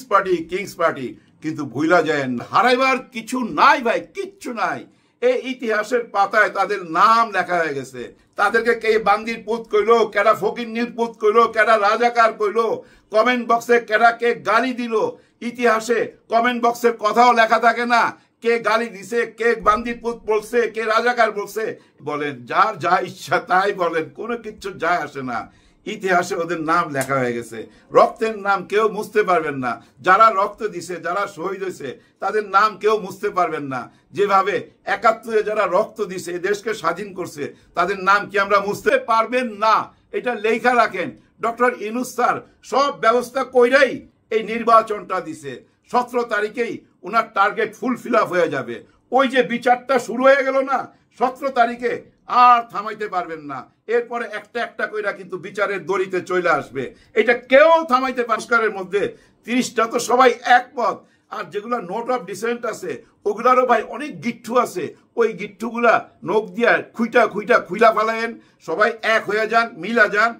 পার্টি, কিন্তু ভুইলা যায় না, হারাইবার কিছু নাই ভাই, কিচ্ছু নাই। এই ইতিহাসের পাতায় তাদের নাম লেখা হয়ে গেছে। তাদেরকে কে বান্দির পুত কইলো, কেডা ফকিন্নির পুত কইলো, কেডা রাজাকার কইলো, কমেন্ট বক্সে কেডা কে গালি দিল, ইতিহাসে কমেন্ট বক্সের কথাও লেখা থাকে না। কে গালি দিছে, কে বান্দির পুত বলছে, কে রাজাকার বলছে, বলেন যার যা ইচ্ছা তাই বলেন, কোনো কিছু যায় আসে না। ইতিহাসে ওদের নাম লেখা হয়ে গেছে, রক্তের নাম কেউ মুছতে পারবেন না। যারা রক্ত দিছে, যারা শহীদ হয়েছে, তাদের নাম কেউ মুছতে পারবেন না। যেভাবে 71-এ যারা রক্ত দিছে, দেশকে স্বাধীন করছে, তাদের নাম কি আমরা মুছতে পারবেন না? এটা লেখা রাখেন। ডক্টর ইউনূস স্যার সব ব্যবস্থা কইরাই এই নির্বাচনটা দিছে। 17 তারিখেই ওনার টার্গেট ফুলফিল আপ হয়ে যাবে। ওই যে বিচারটা শুরু হয়ে গেল না 17 তারিখে, আর থামাইতে পারবেন না। এরপরে একটা একটা কইরা কিন্তু বিচারের দড়িতে চলে আসবে, এটা কেউ থামাইতে সংস্কারের মধ্যে 30টা তো সবাই একমত। আর যেগুলা নোট অফ ডিসেন্ট আছে ওগুলারও ভাই অনেক গিট্টু আছে, ওই গিট্টুগুলা নখ দিয়া খুইলা ফেলায়েন, সবাই এক হয়ে যান, মিলা যান।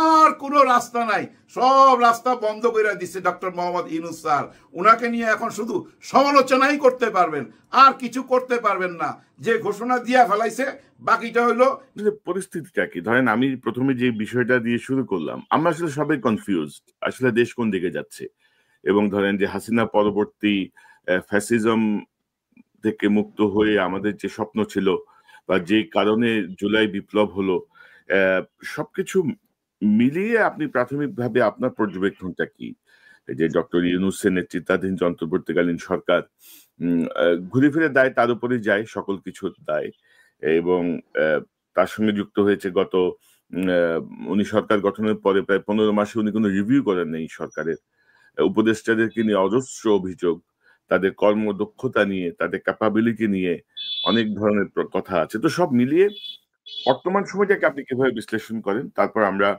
আর কোনো রাস্তা নাই, সব রাস্তা বন্ধ করে দিচ্ছে ডক্টর মোহাম্মদ ইউনূস স্যার। উনাকে নিয়ে এখন শুধু সমালোচনাই করতে পারবেন, আর কিছু করতে পারবেন না। যে ঘোষণা দিয়া ফেলাইছে, বাকিটা হইলো পরিস্থিতিটা কি। ধরেন আমি প্রথমে যে বিষয়টা দিয়ে শুরু করলাম, আমরা আসলে সবাই কনফিউজড, আসলে দেশ কোন দিকে যাচ্ছে। এবং ধরেন যে হাসিনা পরবর্তী ফ্যাসিজম থেকে মুক্ত হয়ে আমাদের যে স্বপ্ন ছিল বা যে কারণে জুলাই বিপ্লব হলো, সবকিছু মিলিয়ে আপনি প্রাথমিকভাবে আপনার পর্যবেক্ষণটা কি? যে ডক্টর ইউনূসের নেতৃত্বাধীন অন্তর্বর্তীকালীন সরকার ঘুরে ফিরে দায় তার উপরে যায়, সকল কিছুর দায়। এবং তার সঙ্গে যুক্ত হয়েছে উনি সরকার গঠনের পরে প্রায় 15 মাসে উনি কোনো রিভিউ করেন নেই সরকারের। উপদেষ্টাদেরকে নিয়ে অজস্র অভিযোগ, তাদের কর্মদক্ষতা নিয়ে, তাদের ক্যাপাবিলিটি নিয়ে অনেক ধরনের কথা আছে। তো সব মিলিয়ে বর্তমান সময়টাকে আপনি কিভাবে বিশ্লেষণ করেন? তারপর আমরা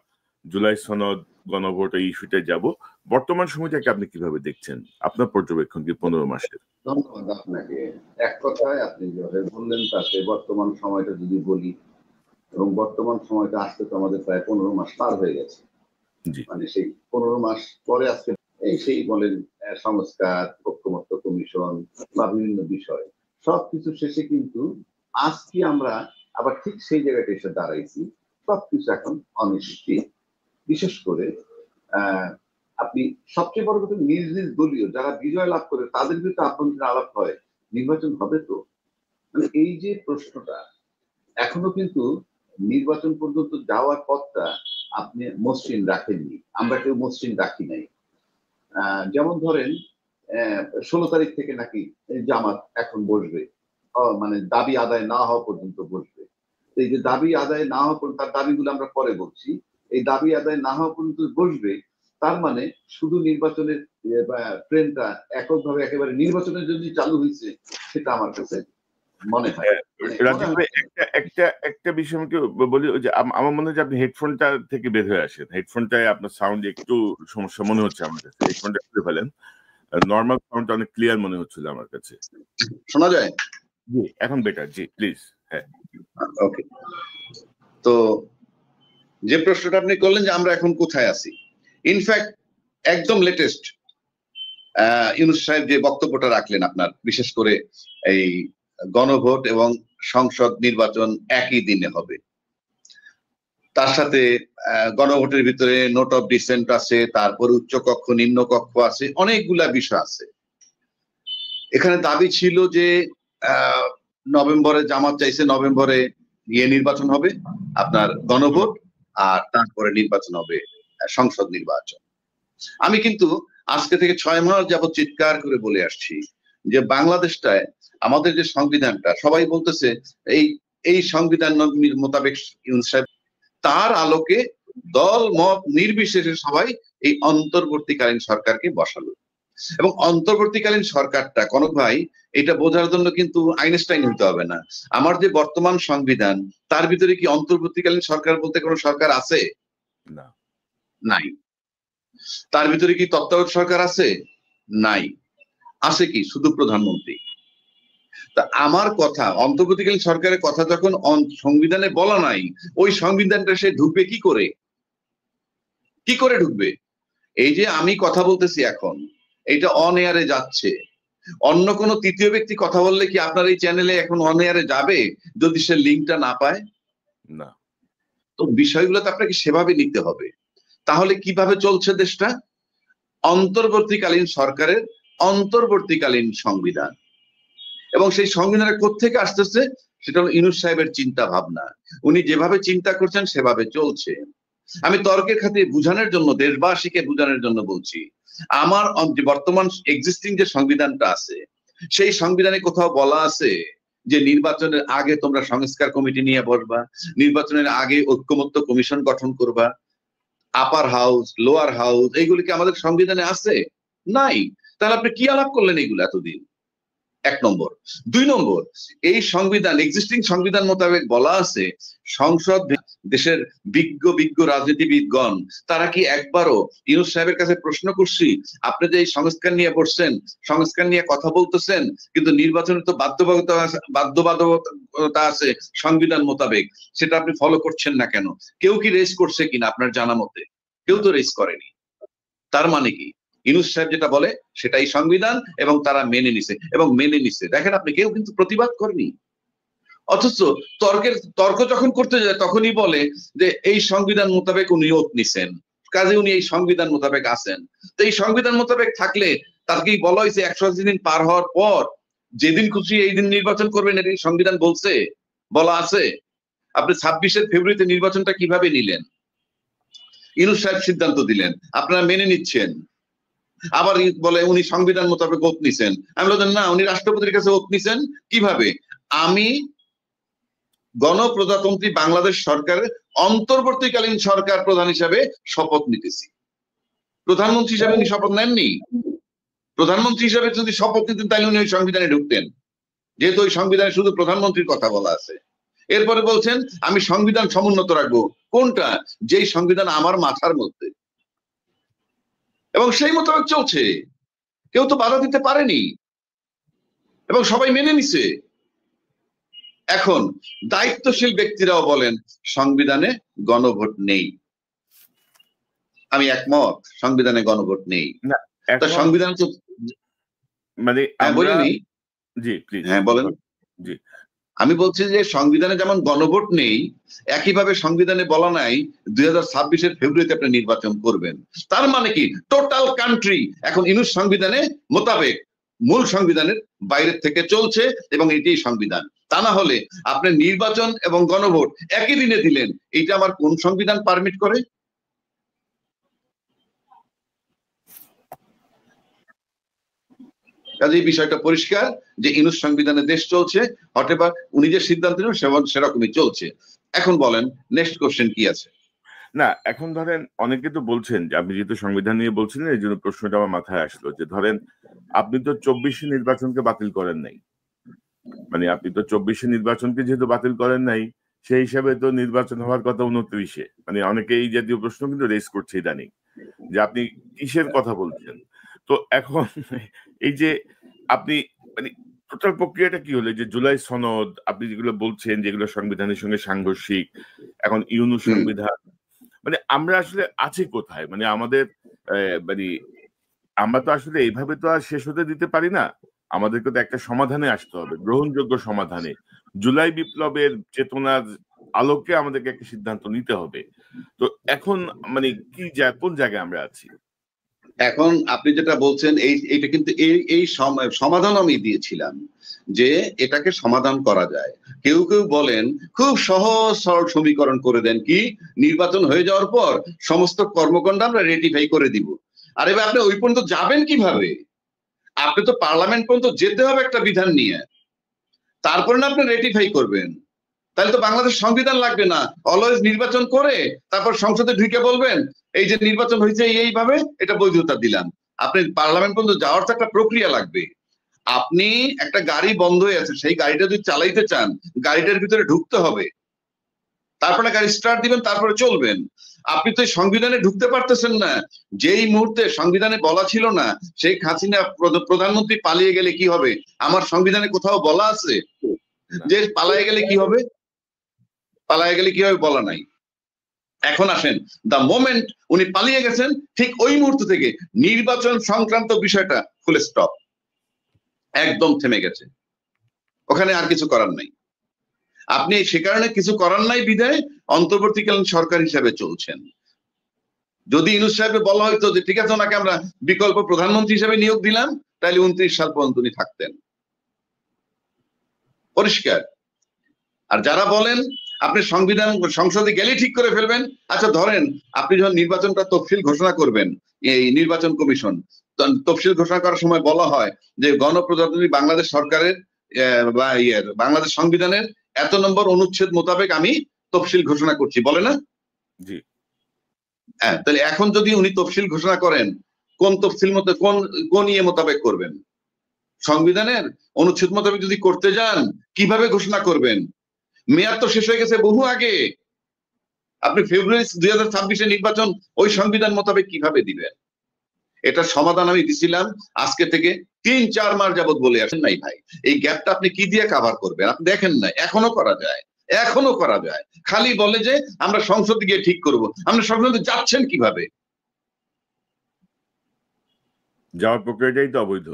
জুলাই সনদ, গণভোট এই ইস্যুতে যাব। বর্তমান সময়টাকে আপনি কিভাবে দেখছেন, আপনার পর্যবেক্ষণ কি 15 মাসের? ধন্যবাদ আপনাকে। এক কথায় আপনি যেভাবে বললেন তাতে বর্তমান সময়টা যদি বলি, এবং বর্তমান সময়টা আসতে তো আমাদের প্রায় 15 মাস পার হয়ে গেছে। মানে সেই 15 মাস পরে আজকে সেই বলেন সংস্কার, ঐক্যমত্য কমিশন বা বিভিন্ন বিষয় সবকিছু শেষে কিন্তু আজকে আমরা আবার ঠিক সেই জায়গাটা এসে দাঁড়াইছি। সবকিছু এখন অনিশ্চিত। বিশেষ করে আপনি সবচেয়ে বড় কথা, নিজ নিজ দলীয় যারা বিজয় লাভ করে তাদের ভিতরে আভ্যন্তরীণ আলাপ হয়, নির্বাচন হবে তো। মানে এই যে প্রশ্নটা এখনো কিন্তু নির্বাচন পর্যন্ত যাওয়ার পথটা আপনি মসৃণ রাখেননি, আমরা কেউ মসৃণ রাখি নাই। যেমন ধরেন 16 তারিখ থেকে নাকি জামাত এখন বসবে, মানে দাবি আদায় না হওয়া পর্যন্ত বসবে। এই যে দাবি আদায় না হওয়া পর্যন্ত, তার দাবিগুলো আমরা পরে বলছি, এই দাবি আদায় না হওয়া পর্যন্ত বসবে, তার মানে শুধু নির্বাচনের ট্রেনটা এককভাবে একেবারে নির্বাচনের জন্য চালু হয়েছে, সেটা আমার কাছে মনে হয়। একটা বিষয় আমাকে বলি, যে আমার মনে হয় যে আপনি হেডফোনটা থেকে বের হয়ে আসেন। হেডফোনটায় আপনার সাউন্ড একটু সমস্যা মনে হচ্ছে আমার কাছে। হেডফোনটা খুলে ফেলেন। নর্মাল সাউন্ডটা অনেক ক্লিয়ার মনে হচ্ছিল আমার কাছে। শোনা যায়? জি, এখন বেটার। G please. হ্যাঁ, ওকে। তো যে প্রশ্নটা আপনি করলেন যে আমরা এখন কোথায় আছি, ইনফ্যাক্ট একদম লেটেস্ট ইউনূস সাহেব যে বক্তব্যটা রাখলেন আপনার, বিশেষ করে এই গণভোট এবং সংসদ নির্বাচন একই দিনে হবে, তার সাথে গণভোটের ভিতরে নোট অফ ডিসেন্ট আছে, তারপর উচ্চ কক্ষ নিম্ন কক্ষ আছে, অনেকগুলা বিষয় আছে। এখানে দাবি ছিল যে নভেম্বরে, জামাত চাইছে নভেম্বরে নির্বাচন হবে আপনার গণভোট, আর তারপরে নির্বাচন হবে সংসদ নির্বাচন। আমি কিন্তু আজকে থেকে 6 মাস যাবত চিৎকার করে বলে আসছি যে বাংলাদেশটায় আমাদের যে সংবিধানটা, সবাই বলতেছে এই সংবিধান মোতাবেক ইউনূস সাহেব, তার আলোকে দল মত নির্বিশেষে সবাই এই অন্তর্বর্তীকালীন সরকারকে বসালো। এবং অন্তর্বর্তীকালীন সরকারটা, কনক ভাই, এটা বোঝার জন্য কিন্তু আইনস্টাইন হইতে হবে না। আমার যে বর্তমান সংবিধান, তার ভিতরে কি অন্তর্বর্তীকালীন সরকার বলতে কোনো সরকার আছে? না, নাই। তার ভিতরে কি তত্ত্বাবধায়ক সরকার আছে? নাই। আছে কি? শুধু প্রধানমন্ত্রী। তা আমার কথা, অন্তর্বর্তীকালীন সরকারের কথা যখন সংবিধানে বলা নাই, ওই সংবিধানটা সে ঢুকবে কি করে? কি করে ঢুকবে? এই যে আমি কথা বলতেছি এখন, এটা অন এয়ারে যাচ্ছে। অন্য কোনো তৃতীয় ব্যক্তি কথা বললে কি আপনার এই চ্যানেলে এখন অন এয়ারে যাবে যদি সে লিঙ্কটা না পায়? না। তো বিষয়গুলো তো আপনাকে সেভাবে নিতে হবে। তাহলে কিভাবে চলছে দেশটা? অন্তর্বর্তীকালীন সরকারের অন্তর্বর্তীকালীন সংবিধান, এবং সেই সংবিধানের কোত্থেকে আসতেছে? সেটা হলো ইউনূস সাহেবের চিন্তা ভাবনা। উনি যেভাবে চিন্তা করছেন সেভাবে চলছে। আমি তর্কের খাতিরে বুঝানোর জন্য, দেশবাসীকে বুঝানোর জন্য বলছি, আমার বর্তমান এক্সিস্টিং যে সংবিধানটা আছে, সেই সংবিধানে কোথাও বলা আছে যে নির্বাচনের আগে তোমরা সংস্কার কমিটি নিয়ে বসবা, নির্বাচনের আগে ঐক্যমত্য কমিশন গঠন করবা, আপার হাউস, লোয়ার হাউস, এইগুলি কি আমাদের সংবিধানে আছে? নাই। তাহলে আপনি কি আলাপ করলেন এইগুলো এতদিন? 1 নম্বর। 2 নম্বর, এই সংবিধান, এক্সিস্টিং সংবিধান মোতাবেক বলা আছে সংসদ, দেশের বিজ্ঞ রাজনীতিবিদগণ, তারা কি একবারও ইউনূস সাহেবের কাছে প্রশ্ন করছি, আপনি যে এই সংস্কার নিয়ে বসছেন, সংস্কার নিয়ে কথা বলতেছেন, কিন্তু নির্বাচনের তো বাধ্যবাধকতা আছে সংবিধান মোতাবেক, সেটা আপনি ফলো করছেন না কেন? কেউ কি রেজ করছে কিনা আপনার জানা মতে? কেউ তো রেজ করেনি। তার মানে কি? ইউনূস সাহেব যেটা বলে সেটাই সংবিধান, এবং তারা মেনে নিছে। দেখেন আপনি, কেউ কিন্তু প্রতিবাদ করেনি। অথচ তর্ক যখন করতে যায় তখনই বলে যে এই সংবিধান মোতাবেক উনি ওত নিছেন, কাজে উনি এই সংবিধান মোতাবেক আছেন। তো এই সংবিধান মোতাবেক থাকলে তাকেই বলা হয়েছে 180 দিন পার হওয়ার পর যেদিন খুশি এই দিন নির্বাচন করবেন, এটি সংবিধান বলা আছে। আপনি 26 ফেব্রুয়ারিতে নির্বাচনটা কিভাবে নিলেন? ইউনূস সাহেব সিদ্ধান্ত দিলেন, আপনারা মেনে নিচ্ছেন, আবার বলে উনি সংবিধান মোতাবেক ওত নিছেন। আমি বললাম না, উনি রাষ্ট্রপতির কাছে ওত নিছেন কিভাবে? আমি প্রধানমন্ত্রী হিসেবে উনি শপথ নেননি। প্রধানমন্ত্রী হিসেবে যদি শপথ নিতেন তাহলে উনি ওই সংবিধানে ঢুকতেন, যেহেতু ওই সংবিধানে শুধু প্রধানমন্ত্রীর কথা বলা আছে। এরপরে বলছেন আমি সংবিধান সমুন্নত রাখবো। কোনটা? যেই সংবিধান আমার মাথার মধ্যে, এবং সেই মোতাবেক চলছে, কেউ তো বাধা দিতে পারেনি এবং সবাই মেনে নিছে। এখন দায়িত্বশীল ব্যক্তিরাও বলেন সংবিধানে গণভোট নেই। আমি একমত, সংবিধানে গণভোট নেই। তা সংবিধান তো মানে বলিনি। জি প্লিজ। হ্যাঁ বলেন। জি, আমি বলছি যে সংবিধানে যেমন গণভোট নেই, একইভাবে সংবিধানে বলা নাই 2026-এর ফেব্রুয়ারিতে আপনি নির্বাচন করবেন। তার মানে কি টোটাল কান্ট্রি এখন ইউনুস সংবিধানে মোতাবেক মূল সংবিধানের বাইরের থেকে চলছে এবং এটাই সংবিধান। তা না হলে আপনি নির্বাচন এবং গণভোট একই দিনে দিলেন, এইটা আমার কোন সংবিধান পারমিট করে? কাজে এই বিষয়টা পরিষ্কার যে ইউনুস সংবিধানে দেশ চলছে, হটেবার উনি যে সিদ্ধান্ত নেন সেরকমই চলছে। এখন বলেন নেক্সট কোশ্চেন কি আছে? না, এখন ধরেন অনেকে তো বলছেন যে, আপনি যেহেতু সংবিধান নিয়ে বলছেন এই জন্য প্রশ্নটা আমার মাথায় আসলো, যে ধরেন আপনি তো 24 নির্বাচনকে বাতিল করেন নাই, মানে আপনি তো 24 নির্বাচনকে যেহেতু বাতিল করেন নাই, সেই হিসাবে তো নির্বাচন হওয়ার কথা 29-এ। মানে অনেকে এই জাতীয় প্রশ্ন কিন্তু রেজ করছে ইদানিং, যে আপনি কিসের কথা বলছেন। তো এখন এই যে আপনি মানে টোটাল প্রক্রিয়াটা কি হলো, যে জুলাই সনদ আপনি যেগুলো বলছেন যেগুলো সংবিধানের সঙ্গে সাংঘর্ষিক, এখন ইউনুস সংবিধান, মানে আমরা আসলে আছি কোথায়? মানে আমাদের মানে আমরা তো আসলে এইভাবে তো আর শেষ হতে দিতে পারি না, আমাদেরকে তো একটা সমাধানে আসতে হবে, গ্রহণযোগ্য সমাধানে। জুলাই বিপ্লবের চেতনার আলোকে আমাদেরকে একটা সিদ্ধান্ত নিতে হবে। তো এখন মানে কি কোন জায়গায় আমরা আছি? এখন আপনি যেটা বলছেন এইটা কিন্তু এই সমাধান আমি দিয়েছিলাম যে এটাকে সমাধান করা যায়। কেউ কেউ বলেন খুব সহজ সরল সমীকরণ করে দেন, কি নির্বাচন হয়ে যাওয়ার পর সমস্ত কর্মকাণ্ড আমরা রেটিফাই করে দিব। আরে ভাই, আপনি ওই পর্যন্ত যাবেন কিভাবে? আপনি তো পার্লামেন্ট পর্যন্ত যেতে হবে একটা বিধান নিয়ে, তারপরে না আপনি রেটিফাই করবেন। তাহলে তো বাংলাদেশ সংবিধান লাগবে না, অলওয়েজ নির্বাচন করে তারপর সংসদে ঢুকে বলবেন এই যে নির্বাচন হয়েছে এইভাবে, এটা বৈধতা দিলাম। আপনি পার্লামেন্ট পর্যন্ত যাওয়ার তো একটা প্রক্রিয়া লাগবে। আপনি একটা গাড়ি বন্ধ হয়ে আছে, সেই গাড়িটা যদি চালাইতে চান গাড়িটার ভিতরে ঢুকতে হবে, তারপরে গাড়ি স্টার্ট দিবেন, তারপরে চলবেন। আপনি তো সংবিধানে ঢুকতে পারতেছেন না। যেই মুহূর্তে সংবিধানে বলা ছিল না শেখ হাসিনা প্রধানমন্ত্রী পালিয়ে গেলে কি হবে, আমার সংবিধানে কোথাও বলা আছে যে পালিয়ে গেলে কি হবে? পালিয়ে গেলে কি হবে বলা নাই। এখন আসেন, দা মোমেন্ট উনি পালিয়ে গেছেন ঠিক ওই মুহূর্ত থেকে নির্বাচন সংক্রান্ত বিষয়টা ফুল স্টপ, একদম থেমে গেছে। ওখানে আর কিছু করার নাই। আপনি সে কারণে কিছু করার নাই বিধায় অন্তর্বর্তীকালীন সরকার হিসেবে চলছেন। যদি ইউনূস সাহেবকে বলা হয়তো যে ঠিক আছে ওনাকে আমরা বিকল্প প্রধানমন্ত্রী হিসেবে নিয়োগ দিলাম, তাহলে 29 সাল পর্যন্ত উনি থাকতেন। পরিষ্কার। আর যারা বলেন আপনি সংবিধান সংসদে গেলে ঠিক করে ফেলবেন, আচ্ছা ধরেন আপনি যখন নির্বাচনটা তফসিল ঘোষণা করবেন, এই নির্বাচন কমিশন তফসিল ঘোষণা করার সময় বলা হয় যে গণপ্রজাতন্ত্রী বাংলাদেশ সরকারের বা বাংলাদেশ সংবিধানের এত নম্বর অনুচ্ছেদ মোতাবেক আমি তফসিল ঘোষণা করছি, বলে না? জি। হ্যাঁ, তাহলে এখন যদি উনি তফসিল ঘোষণা করেন, কোন তফসিল মতো কোন ইয়ে মোতাবেক করবেন? সংবিধানের অনুচ্ছেদ মোতাবেক যদি করতে যান কিভাবে ঘোষণা করবেন? মেয়াদ তো শেষ হয়ে গেছে বহু আগে। আপনি ফেব্রুয়ারি 2026-এ নির্বাচন ওই সংবিধান মোতাবেক কিভাবে দিবেন? এটার সমাধান আমি দিছিলাম আজকে থেকে 3-4 মাস যাবত বলে আসেন নাই ভাই। এই গ্যাপটা আপনি কি দিয়ে কভার করবেন? আপনি দেখেন না, এখনো করা যায়, এখনো করা যায়। খালি বলে যে আমরা সংসদে গিয়ে ঠিক করব। আপনি সংসদে যাচ্ছেন কিভাবে? যাওয়ার প্রক্রিয়াটাই তো অবৈধ।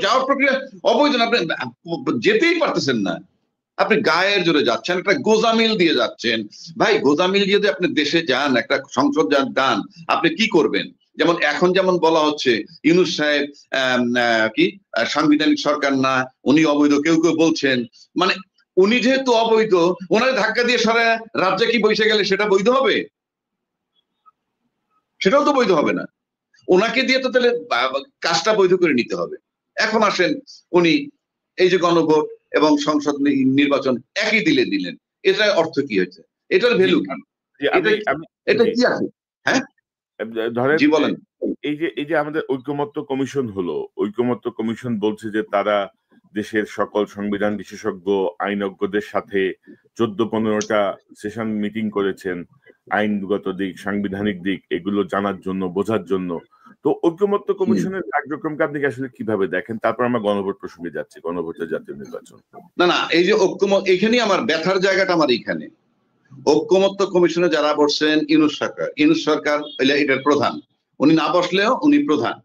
যাওয়ার প্রক্রিয়া অবৈধ, আপনি যেতেই পারতেছেন না। আপনি গায়ের জোরে যাচ্ছেন, একটা গোজামিল দিয়ে যাচ্ছেন। ভাই গোজামিল দিয়ে আপনি দেশে যান, একটা সংসদ যান, আপনি কি করবেন? যেমন এখন যেমন বলা হচ্ছে ইউনূস সাহেব কি সাংবিধানিক সরকার না, উনি অবৈধ, কেউ কেউ বলছেন। মানে উনি যেহেতু অবৈধ, ওনার ধাক্কা দিয়ে সারা রাজ্যে কি বসে গেলে সেটা বৈধ হবে? সেটাও তো বৈধ হবে না। ওনাকে দিয়ে তো তাহলে কাজটা বৈধ করে নিতে হবে। এখন আসেন, উনি এই যে গণভোট এবং সংসদ নির্বাচন একই দিলেন, এটার অর্থ কি হয়েছে? এটার ভ্যালু কি? এটা কি আছে? হ্যাঁ, ধরেন জি বলেন। এই যে আমাদের ঐকমত্য কমিশন হলো, ঐকমত্য কমিশন বলছে যে তারা দেশের সকল সংবিধান বিশেষজ্ঞ আইনজ্ঞদের সাথে 14-15টা সেশন মিটিং করেছেন, আইনগত দিক, সাংবিধানিক দিক এগুলো জানার জন্য, বোঝার জন্য। তো ঐকমত্য কমিশনের কার্যক্রমকে আপনি আসলে কিভাবে দেখেন? তারপর আমরা গণভোট প্রসঙ্গে যাচ্ছি, গণভোটের জাতীয় নির্বাচন। না, এই যে ঐক্যমত, এখানেই আমার ব্যথার জায়গাটা আমার এখানে। ঐক্যমত্য কমিশনে যারা বসছেন ইউনূস সরকার এটার প্রধান, উনি না বসলেও উনি প্রধান।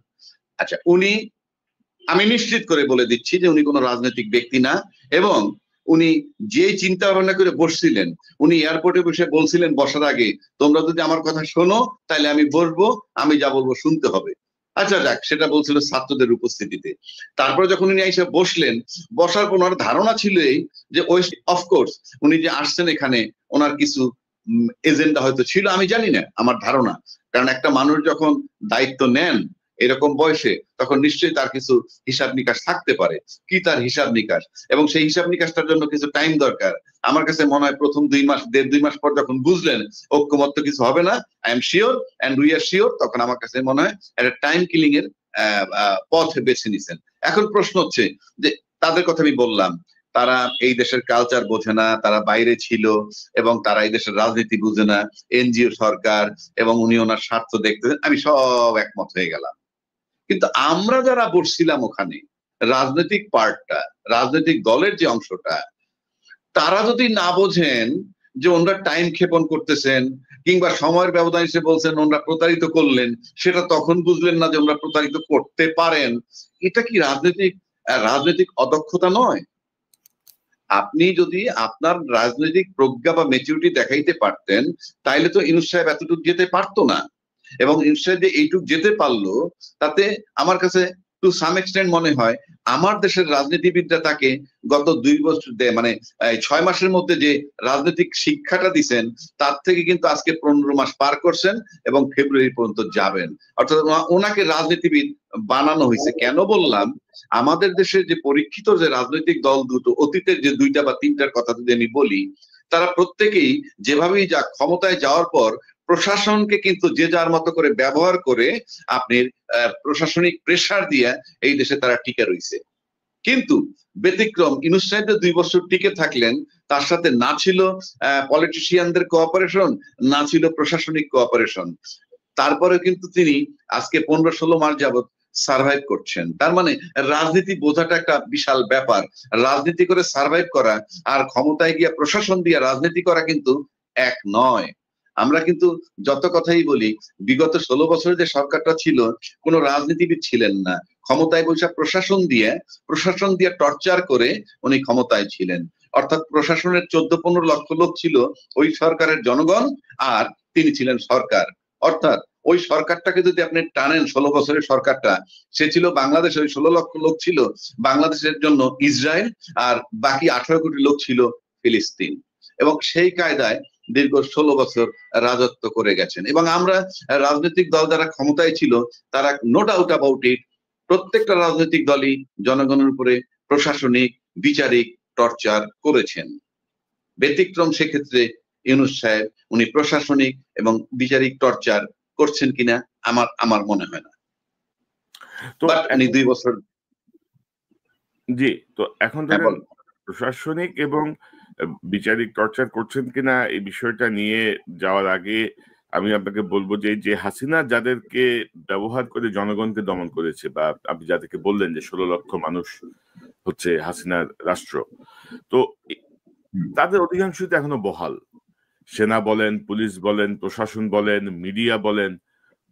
আচ্ছা, উনি, আমি নিশ্চিত করে বলে দিচ্ছি যে উনি কোনো রাজনৈতিক ব্যক্তি না, এবং উনি যে চিন্তা ভাবনা করে বসছিলেন, উনি এয়ারপোর্টে বসে বলছিলেন বসার আগে, তোমরা যদি আমার কথা শোনো তাহলে আমি বসবো, আমি যা বলবো শুনতে হবে। আচ্ছা যাক, সেটা বলছিল ছাত্রদের উপস্থিতিতে। তারপরে যখন উনি এসে বসলেন, বসার পর ওনার ধারণা ছিল এই যে অফকোর্স উনি যে আসছেন এখানে ওনার কিছু এজেন্ডা হয়তো ছিল, আমি জানি না, আমার ধারণা। কারণ একটা মানুষ যখন দায়িত্ব নেন এরকম বয়সে, তখন নিশ্চয়ই তার কিছু হিসাব নিকাশ থাকতে পারে। কি তার হিসাব নিকাশ, এবং সেই হিসাব নিকাশটার জন্য কিছু টাইম দরকার। আমার কাছে মনে হয় প্রথম 2 মাস, 1.5-2 মাস পর যখন বুঝলেন ঐক্যমত্য কিছু হবে না, I am sure and we are sure, তখন আমার কাছে মনে হয় একটা টাইম কিলিং এর পথ বেছে নিছেন। এখন প্রশ্ন হচ্ছে যে তাদের কথা আমি বললাম, তারা এই দেশের কালচার বোঝে না, তারা বাইরে ছিল এবং তারা এই দেশের রাজনীতি বুঝে না, এনজিও সরকার, এবং উনি ওনার স্বার্থ দেখতে, আমি সব একমত হয়ে গেলাম। কিন্তু আমরা যারা বসছিলাম ওখানে, রাজনৈতিক পার্টটা, রাজনৈতিক দলের যে অংশটা, তারা যদি না বোঝেন যে ওনারা টাইম ক্ষেপণ করতেছেন কিংবা সময়ের ব্যবধান হিসেবে বলছেন ওনারা প্রতারিত করলেন, সেটা তখন বুঝলেন না যে ওনারা প্রতারিত করতে পারেন, এটা কি রাজনৈতিক অদক্ষতা নয়? আপনি যদি আপনার রাজনৈতিক প্রজ্ঞা বা ম্যাচুরিটি দেখাইতে পারতেন, তাইলে তো ইউনূস সাহেব এতটুকু যেতে পারতো না। এবং ইউনূস সাহেব যে এইটুক যেতে পারলো, তাতে আমার কাছে টু সাম এক্সটেন্ট মনে হয় আমার দেশের রাজনীতিবিদরা তাকে গত 2 বছর, মানে 6 মাসের মধ্যে যে রাজনৈতিক শিক্ষাটা দিচ্ছেন, তার থেকে কিন্তু আজকে 15 মাস পার করছেন এবং ফেব্রুয়ারি পর্যন্ত যাবেন। অর্থাৎ ওনাকে রাজনীতিবিদ বানানো হয়েছে। কেন বললাম, আমাদের দেশের যে পরীক্ষিত যে রাজনৈতিক দল দুটো, অতীতের যে 2টা বা 3টার কথা যদি আমি বলি, তারা প্রত্যেকেই যেভাবেই যাক ক্ষমতায় যাওয়ার পর প্রশাসনকে কিন্তু যে যার মতো করে ব্যবহার করে আপনি প্রশাসনিক প্রেসার দিয়ে এই দেশে তারা টিকে রয়েছে। কিন্তু ব্যতিক্রম ইউনূস সাহেব 2 বছর টিকে থাকলেন, তার সাথে না ছিল পলিটিশিয়ানদের কোঅপারেশন, না ছিল প্রশাসনিক কোঅপারেশন। তারপরে কিন্তু তিনি আজকে 15-16 মাস যাবত সার্ভাইভ করছেন। তার মানে রাজনীতি বোঝাটা একটা বিশাল ব্যাপার। রাজনীতি করে সার্ভাইভ করা আর ক্ষমতায় গিয়া প্রশাসন দিয়ে রাজনীতি করা কিন্তু এক নয়। আমরা কিন্তু যত কথাই বলি, বিগত 16 বছরে যে সরকারটা ছিল, কোনো রাজনীতিবিদ ছিলেন না, ক্ষমতায় বসে প্রশাসন দিয়ে টর্চার করে উনি ক্ষমতায় ছিলেন। অর্থাৎ প্রশাসনের 14-15 লক্ষ লোক ছিল ওই সরকারের জনগণ, আর তিনি ছিলেন সরকার। অর্থাৎ ওই সরকারটাকে যদি আপনি টানেন, 16 বছরের সরকারটা, সে ছিল বাংলাদেশে, ওই 16 লক্ষ লোক ছিল বাংলাদেশের জন্য ইসরায়েল, আর বাকি 18 কোটি লোক ছিল ফিলিস্তিন। এবং সেই কায়দায় দীর্ঘ 16 বছর রাজত্ব করে গেছেন। এবং আমরা রাজনৈতিক দল যারা ক্ষমতায় ছিল, তারা নো ডাউট অ্যাবাউট ইট, প্রত্যেকটা রাজনৈতিক দলই জনগণের উপরে প্রশাসনিক, বিচারিক টর্চার করেছেন। ব্যতিক্রম সেক্ষেত্রে ইউনূস সাহেব, উনি প্রশাসনিক এবং বিচারিক টর্চার করছেন কিনা আমার মনে হয় না। তো উনি 2 বছর, জি, তো এখন ধরেন প্রশাসনিক এবং বিচারিক টর্চার করছেন কিনা এই বিষয়টা নিয়ে যাওয়ার আগে আমি আপনাকে বলবো যে হাসিনা যাদেরকে ব্যবহার করে জনগণকে দমন করেছে, বা আপনি যাদেরকে বললেন যে 16 লক্ষ মানুষ হচ্ছে হাসিনার রাষ্ট্র, তো তাদের অধিকাংশই তো এখনো বহাল। সেনা বলেন, পুলিশ বলেন, প্রশাসন বলেন, মিডিয়া বলেন,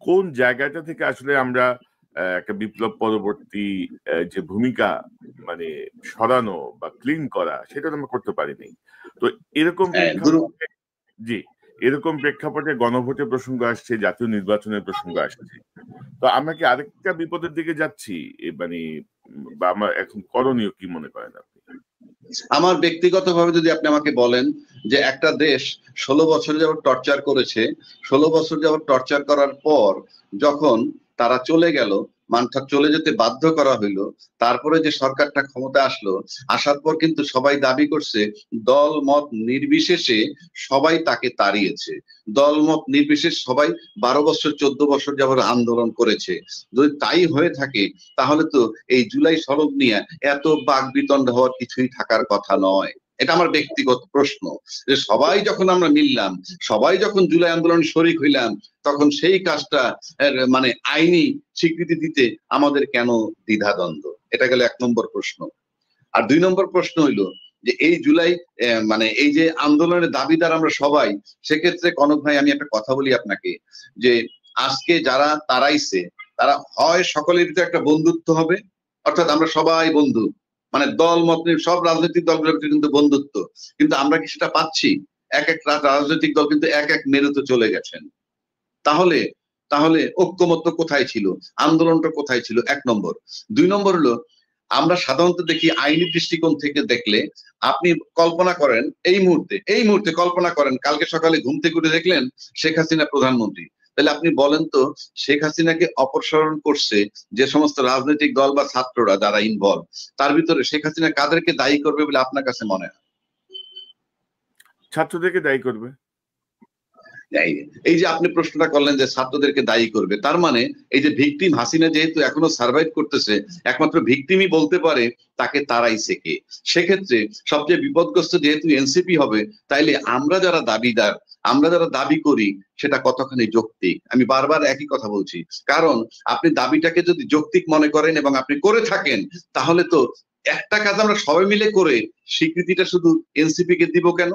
কোন জায়গাটা থেকে আসলে আমরা একটা বিপ্লব পরবর্তী যে ভূমিকা, মানে সরানো বা ক্লিন করা, সেটা আমরা করতে পারিনি। তো এরকম এরকম প্রেক্ষাপটে গণভোটের প্রসঙ্গ আসছে, জাতীয় নির্বাচনের প্রসঙ্গ আসছে। তো আমরা কি আরেকটা বিপদের দিকে যাচ্ছি, মানে বা আমার এখন করণীয় কি মনে করেন আপনি? আমার ব্যক্তিগতভাবে যদি আপনি আমাকে বলেন যে একটা দেশ 16 বছর যাবত টর্চার করেছে, 16 বছর যাবত টর্চার করার পর যখন তারা চলে গেল, মানঠাক চলে যেতে বাধ্য করা হইলো, তারপরে যে সরকারটা ক্ষমতা আসলো, আসার পর কিন্তু সবাই দাবি করছে দল মত নির্বিশেষে সবাই তাকে তাড়িয়েছে। দল মত নির্বিশেষে সবাই 12 বছর 14 বছর যাবত আন্দোলন করেছে। যদি তাই হয়ে থাকে তাহলে তো এই জুলাই সনদ নিয়ে এত বাকবিতণ্ড হওয়ার কিছুই থাকার কথা নয়। এটা আমার ব্যক্তিগত প্রশ্ন, যে সবাই যখন আমরা মিললাম, সবাই যখন জুলাই আন্দোলনে শরিক হইলাম, তখন সেই কাজটা মানে আইনি স্বীকৃতি দিতে আমাদের কেন দ্বিধাদ্বন্দ্ব? এটা গেল 1 নম্বর প্রশ্ন। আর 2 নম্বর প্রশ্ন হইলো যে এই জুলাই মানে এই যে আন্দোলনের দাবিদার আমরা সবাই, সেক্ষেত্রে কনক ভাই আমি একটা কথা বলি আপনাকে, যে আজকে যারা তারাইছে তারা হয় সকলের ভিতরে একটা বন্ধুত্ব হবে, অর্থাৎ আমরা সবাই বন্ধু, মানে দল মত সব রাজনৈতিক দলগুলোর ভিতরে কিন্তু বন্ধুত্ব, কিন্তু আমরা কি সেটা পাচ্ছি? এক এক রাজনৈতিক দল কিন্তু এক এক মেরুতে চলে গেছেন। তাহলে তাহলে ঐক্যমত্য কোথায় ছিল? আন্দোলনটা কোথায় ছিল? 1 নম্বর। 2 নম্বর হলো, আমরা সাধারণত দেখি আইনি দৃষ্টিকোণ থেকে দেখলে, আপনি কল্পনা করেন এই মুহূর্তে কল্পনা করেন কালকে সকালে ঘুম থেকে উঠে দেখলেন শেখ হাসিনা প্রধানমন্ত্রী, তাহলে আপনি বলেন তো শেখ হাসিনাকে অপসারণ করছে যে সমস্ত রাজনৈতিক দল বা ছাত্ররা যারা ইনভলভ, তার ভিতরে শেখ হাসিনা কাদেরকে দায়ী করবে বলে আপনার কাছে মনে হয়? ছাত্রদেরকে দায়ী করবে। এই যে আপনি প্রশ্নটা করলেন যে ছাত্রদেরকে দায়ী করবে, তার মানে এই যে ভিকটিম হাসিনা যেহেতু এখনো সার্ভাইভ করতেছে, একমাত্র ভিকটিমই বলতে পারে তাকে তারাইছে কে। সেক্ষেত্রে সবচেয়ে বিপদগ্রস্ত যেহেতু এনসিপি হবে, তাইলে আমরা যারা দাবিদার, আমরা যারা দাবি করি, সেটা কতখানি যৌক্তিক? আমি বারবার একই কথা বলছি, কারণ আপনি দাবিটাকে যদি যৌক্তিক মনে করেন এবং আপনি করে থাকেন, তাহলে তো একটা কাজ আমরা সবাই মিলে করে স্বীকৃতিটা শুধু এনসিপি কে দিব কেন?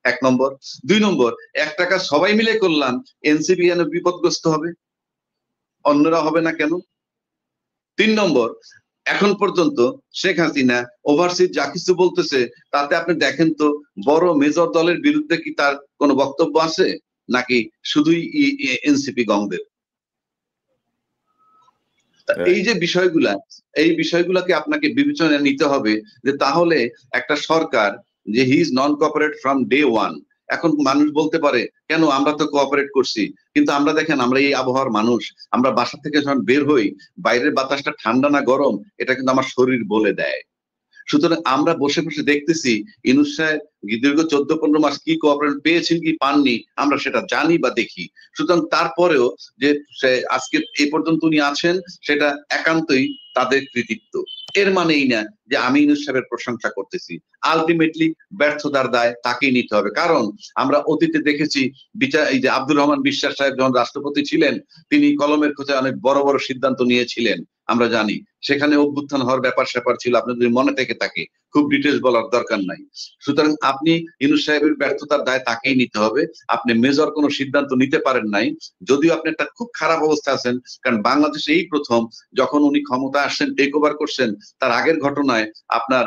1 নম্বর। 2 নম্বর, একটা কাজ সবাই মিলে করলাম, এনসিপি যেন বিপদগ্রস্ত হবে, অন্যরা হবে না কেন? 3 নম্বর, এখন পর্যন্ত শেখ হাসিনা ওভারসিজ যা কিছু বলতেছে, তাতে আপনি দেখেন তো বড় মেজর দলের বিরুদ্ধে কি তার কোনো বক্তব্য আছে, নাকি শুধুই এনসিপি গংদের? এই যে বিষয়গুলা, এই বিষয়গুলাকে আপনাকে বিবেচনায় নিতে হবে, যে তাহলে একটা সরকার যে he is non cooperate from day one, এখন মানুষ বলতে পারে কেন আমরা তো কোঅপারেট করছি, কিন্তু আমরা দেখেন আমরা এই আবহাওয়ার মানুষ, আমরা বাসা থেকে যখন বের হই, বাইরের বাতাসটা ঠান্ডা না গরম এটা কিন্তু আমার শরীর বলে দেয়। সুতরাং আমরা বসে বসে দেখতেছি ইউনূস সাহেব দীর্ঘ 14-15 মাস কি কোঅপারেট পেয়েছেন কি পাননি, আমরা সেটা জানি বা দেখি। সুতরাং তারপরেও যে আজকে এই পর্যন্ত উনি আছেন, সেটা একান্তই তাদের কৃতিত্ব। এর মানেই না যে আমি ইউনূস সাহেবের প্রশংসা করতেছি। আলটিমেটলি ব্যর্থতার দায় তাকেই নিতে হবে, কারণ আমরা অতীতে দেখেছি এই যে আব্দুর রহমান বিশ্বাস সাহেব যখন রাষ্ট্রপতি ছিলেন, তিনি কলমের খোঁচায় অনেক বড় বড় সিদ্ধান্ত নিয়েছিলেন, আমরা জানি। সেখানে অভ্যুত্থান হওয়ার ব্যাপার স্যাপার ছিল, আপনার যদি মনে থেকে থাকে, খুব ডিটেলস বলার দরকার নাই। সুতরাং আপনি ইউনূস সাহেবের ব্যর্থতার দায় তাকেই নিতে হবে। আপনি মেজর কোনো সিদ্ধান্ত নিতে পারেন নাই, যদিও আপনি একটা খুব খারাপ অবস্থা আছেন, কারণ বাংলাদেশে এই প্রথম যখন উনি ক্ষমতা আসছেন, টেক ওভার করছেন, তার আগের ঘটনায় আপনার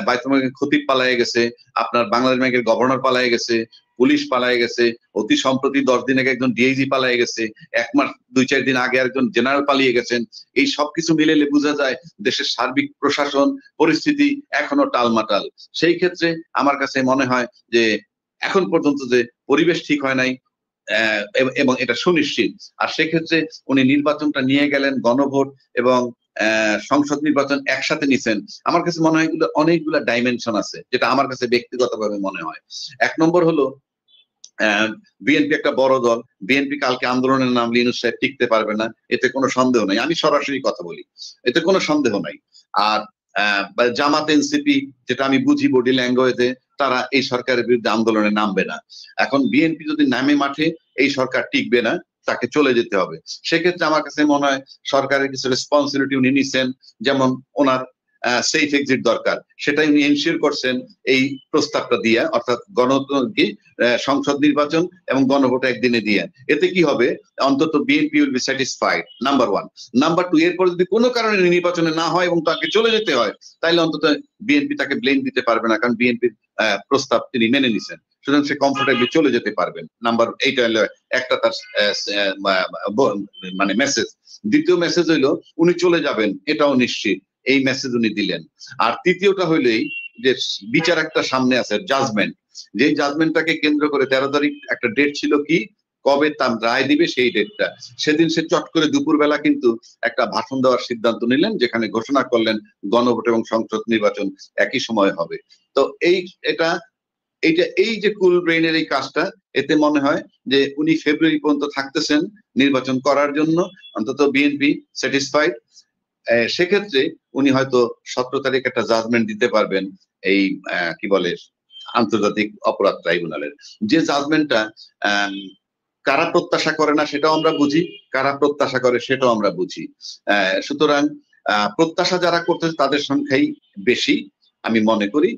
বাইতুল মালের খতিব পালায়ে গেছে, আপনার বাংলাদেশ ব্যাংকের গভর্নর পালায়ে গেছে, পুলিশ পালায়ে গেছে, অতি সম্প্রতি 10 দিন আগে একজন ডিআইজি পালায়ে গেছে, 1 মাস 2-4 দিন আগে একজন জেনারেল পালিয়ে গেছেন। এই সবকিছু মিলেলে বোঝা যায় দেশের সার্বিক প্রশাসন পরিস্থিতি এখনো টালমাটাল। সেই ক্ষেত্রে আমার কাছে মনে হয় যে এখন পর্যন্ত যে পরিবেশ ঠিক হয় নাই, এবং এটা সুনিশ্চিত। আর সেক্ষেত্রে উনি নির্বাচনটা নিয়ে গেলেন, গণভোট এবং সংসদ নির্বাচন একসাথে নিছেন। আমার কাছে মনে হয় অনেকগুলো ডাইমেনশন আছে, যেটা আমার কাছে ব্যক্তিগতভাবে মনে হয়। 1 নম্বর হলো বিএনপি একটা বড় দল, বিএনপি কালকে আন্দোলনের নামলে ইউনূস সাহেব টিকতে পারবে না, এতে কোনো সন্দেহ নাই। আমি সরাসরি কথা বলি, এতে কোনো সন্দেহ নাই। আর জামাত এনসিপি, যেটা আমি বুঝি বডি ল্যাঙ্গুয়েজে, তারা এই সরকারের বিরুদ্ধে আন্দোলনে নামবে না। এখন বিএনপি যদি নামে মাঠে, এই সরকার টিকবে না, তাকে চলে যেতে হবে। সেক্ষেত্রে আমার কাছে মনে হয় সরকারের কিছু রেসপন্সিবিলিটি উনি নিচ্ছেন, যেমন ওনার সেফ এক্সিট দরকার, সেটাই উনি এনশিওর করছেন এই প্রস্তাবটা দিয়ে, অর্থাৎ সংসদ নির্বাচন এবং গণভোট একদিনে দিয়ে। এতে কি হবে, অন্তত BNP will be satisfied, number 1। Number 2, এরপর যদি কোনো কারণে নির্বাচনে না হয় এবং তাকে চলে যেতে হয়, তাহলে অন্তত বিএনপি তাকে ব্লেম দিতে পারবে না, কারণ বিএনপির প্রস্তাব তিনি মেনে নিছেন, সুতরাং সে কমফোর্টেবলি চলে যেতে পারবেন। নাম্বার এইটা হলো একটা তার মানে মেসেজ। দ্বিতীয় মেসেজ হইলো উনি চলে যাবেন, এটাও নিশ্চিত, এই মেসেজ উনি দিলেন। আর তৃতীয়টা হইলেই যে বিচার একটা সামনে আছে, জাজমেন্ট, যে জাজমেন্টটাকে কেন্দ্র করে 13 তারিখ একটা ডেট ছিল কি, কবে তার রায় দিবে সেই ডেটটা। সেদিন সে চট করে দুপুরবেলা কিন্তু একটা ভাষণ দেওয়ার সিদ্ধান্ত নিলেন, যেখানে ঘোষণা করলেন গণভোট এবং সংসদ নির্বাচন একই সময় হবে। তো এই যে কুল ব্রেইনের এই কাজটা, এতে মনে হয় যে উনি ফেব্রুয়ারি পর্যন্ত থাকতেছেন নির্বাচন করার জন্য, অন্তত বিএনপি স্যাটিসফাইড। সেক্ষেত্রে উনি হয়তো 17 তারিখ একটা জাজমেন্ট দিতে পারবেন এই কি বলে আন্তর্জাতিক অপরাধ ট্রাইব্যুনালের। যে জাজমেন্টটা কারা প্রত্যাশা করে না সেটাও আমরা বুঝি, কারা প্রত্যাশা করে সেটাও আমরা বুঝি। সুতরাং প্রত্যাশা যারা করতেছে তাদের সংখ্যাই বেশি আমি মনে করি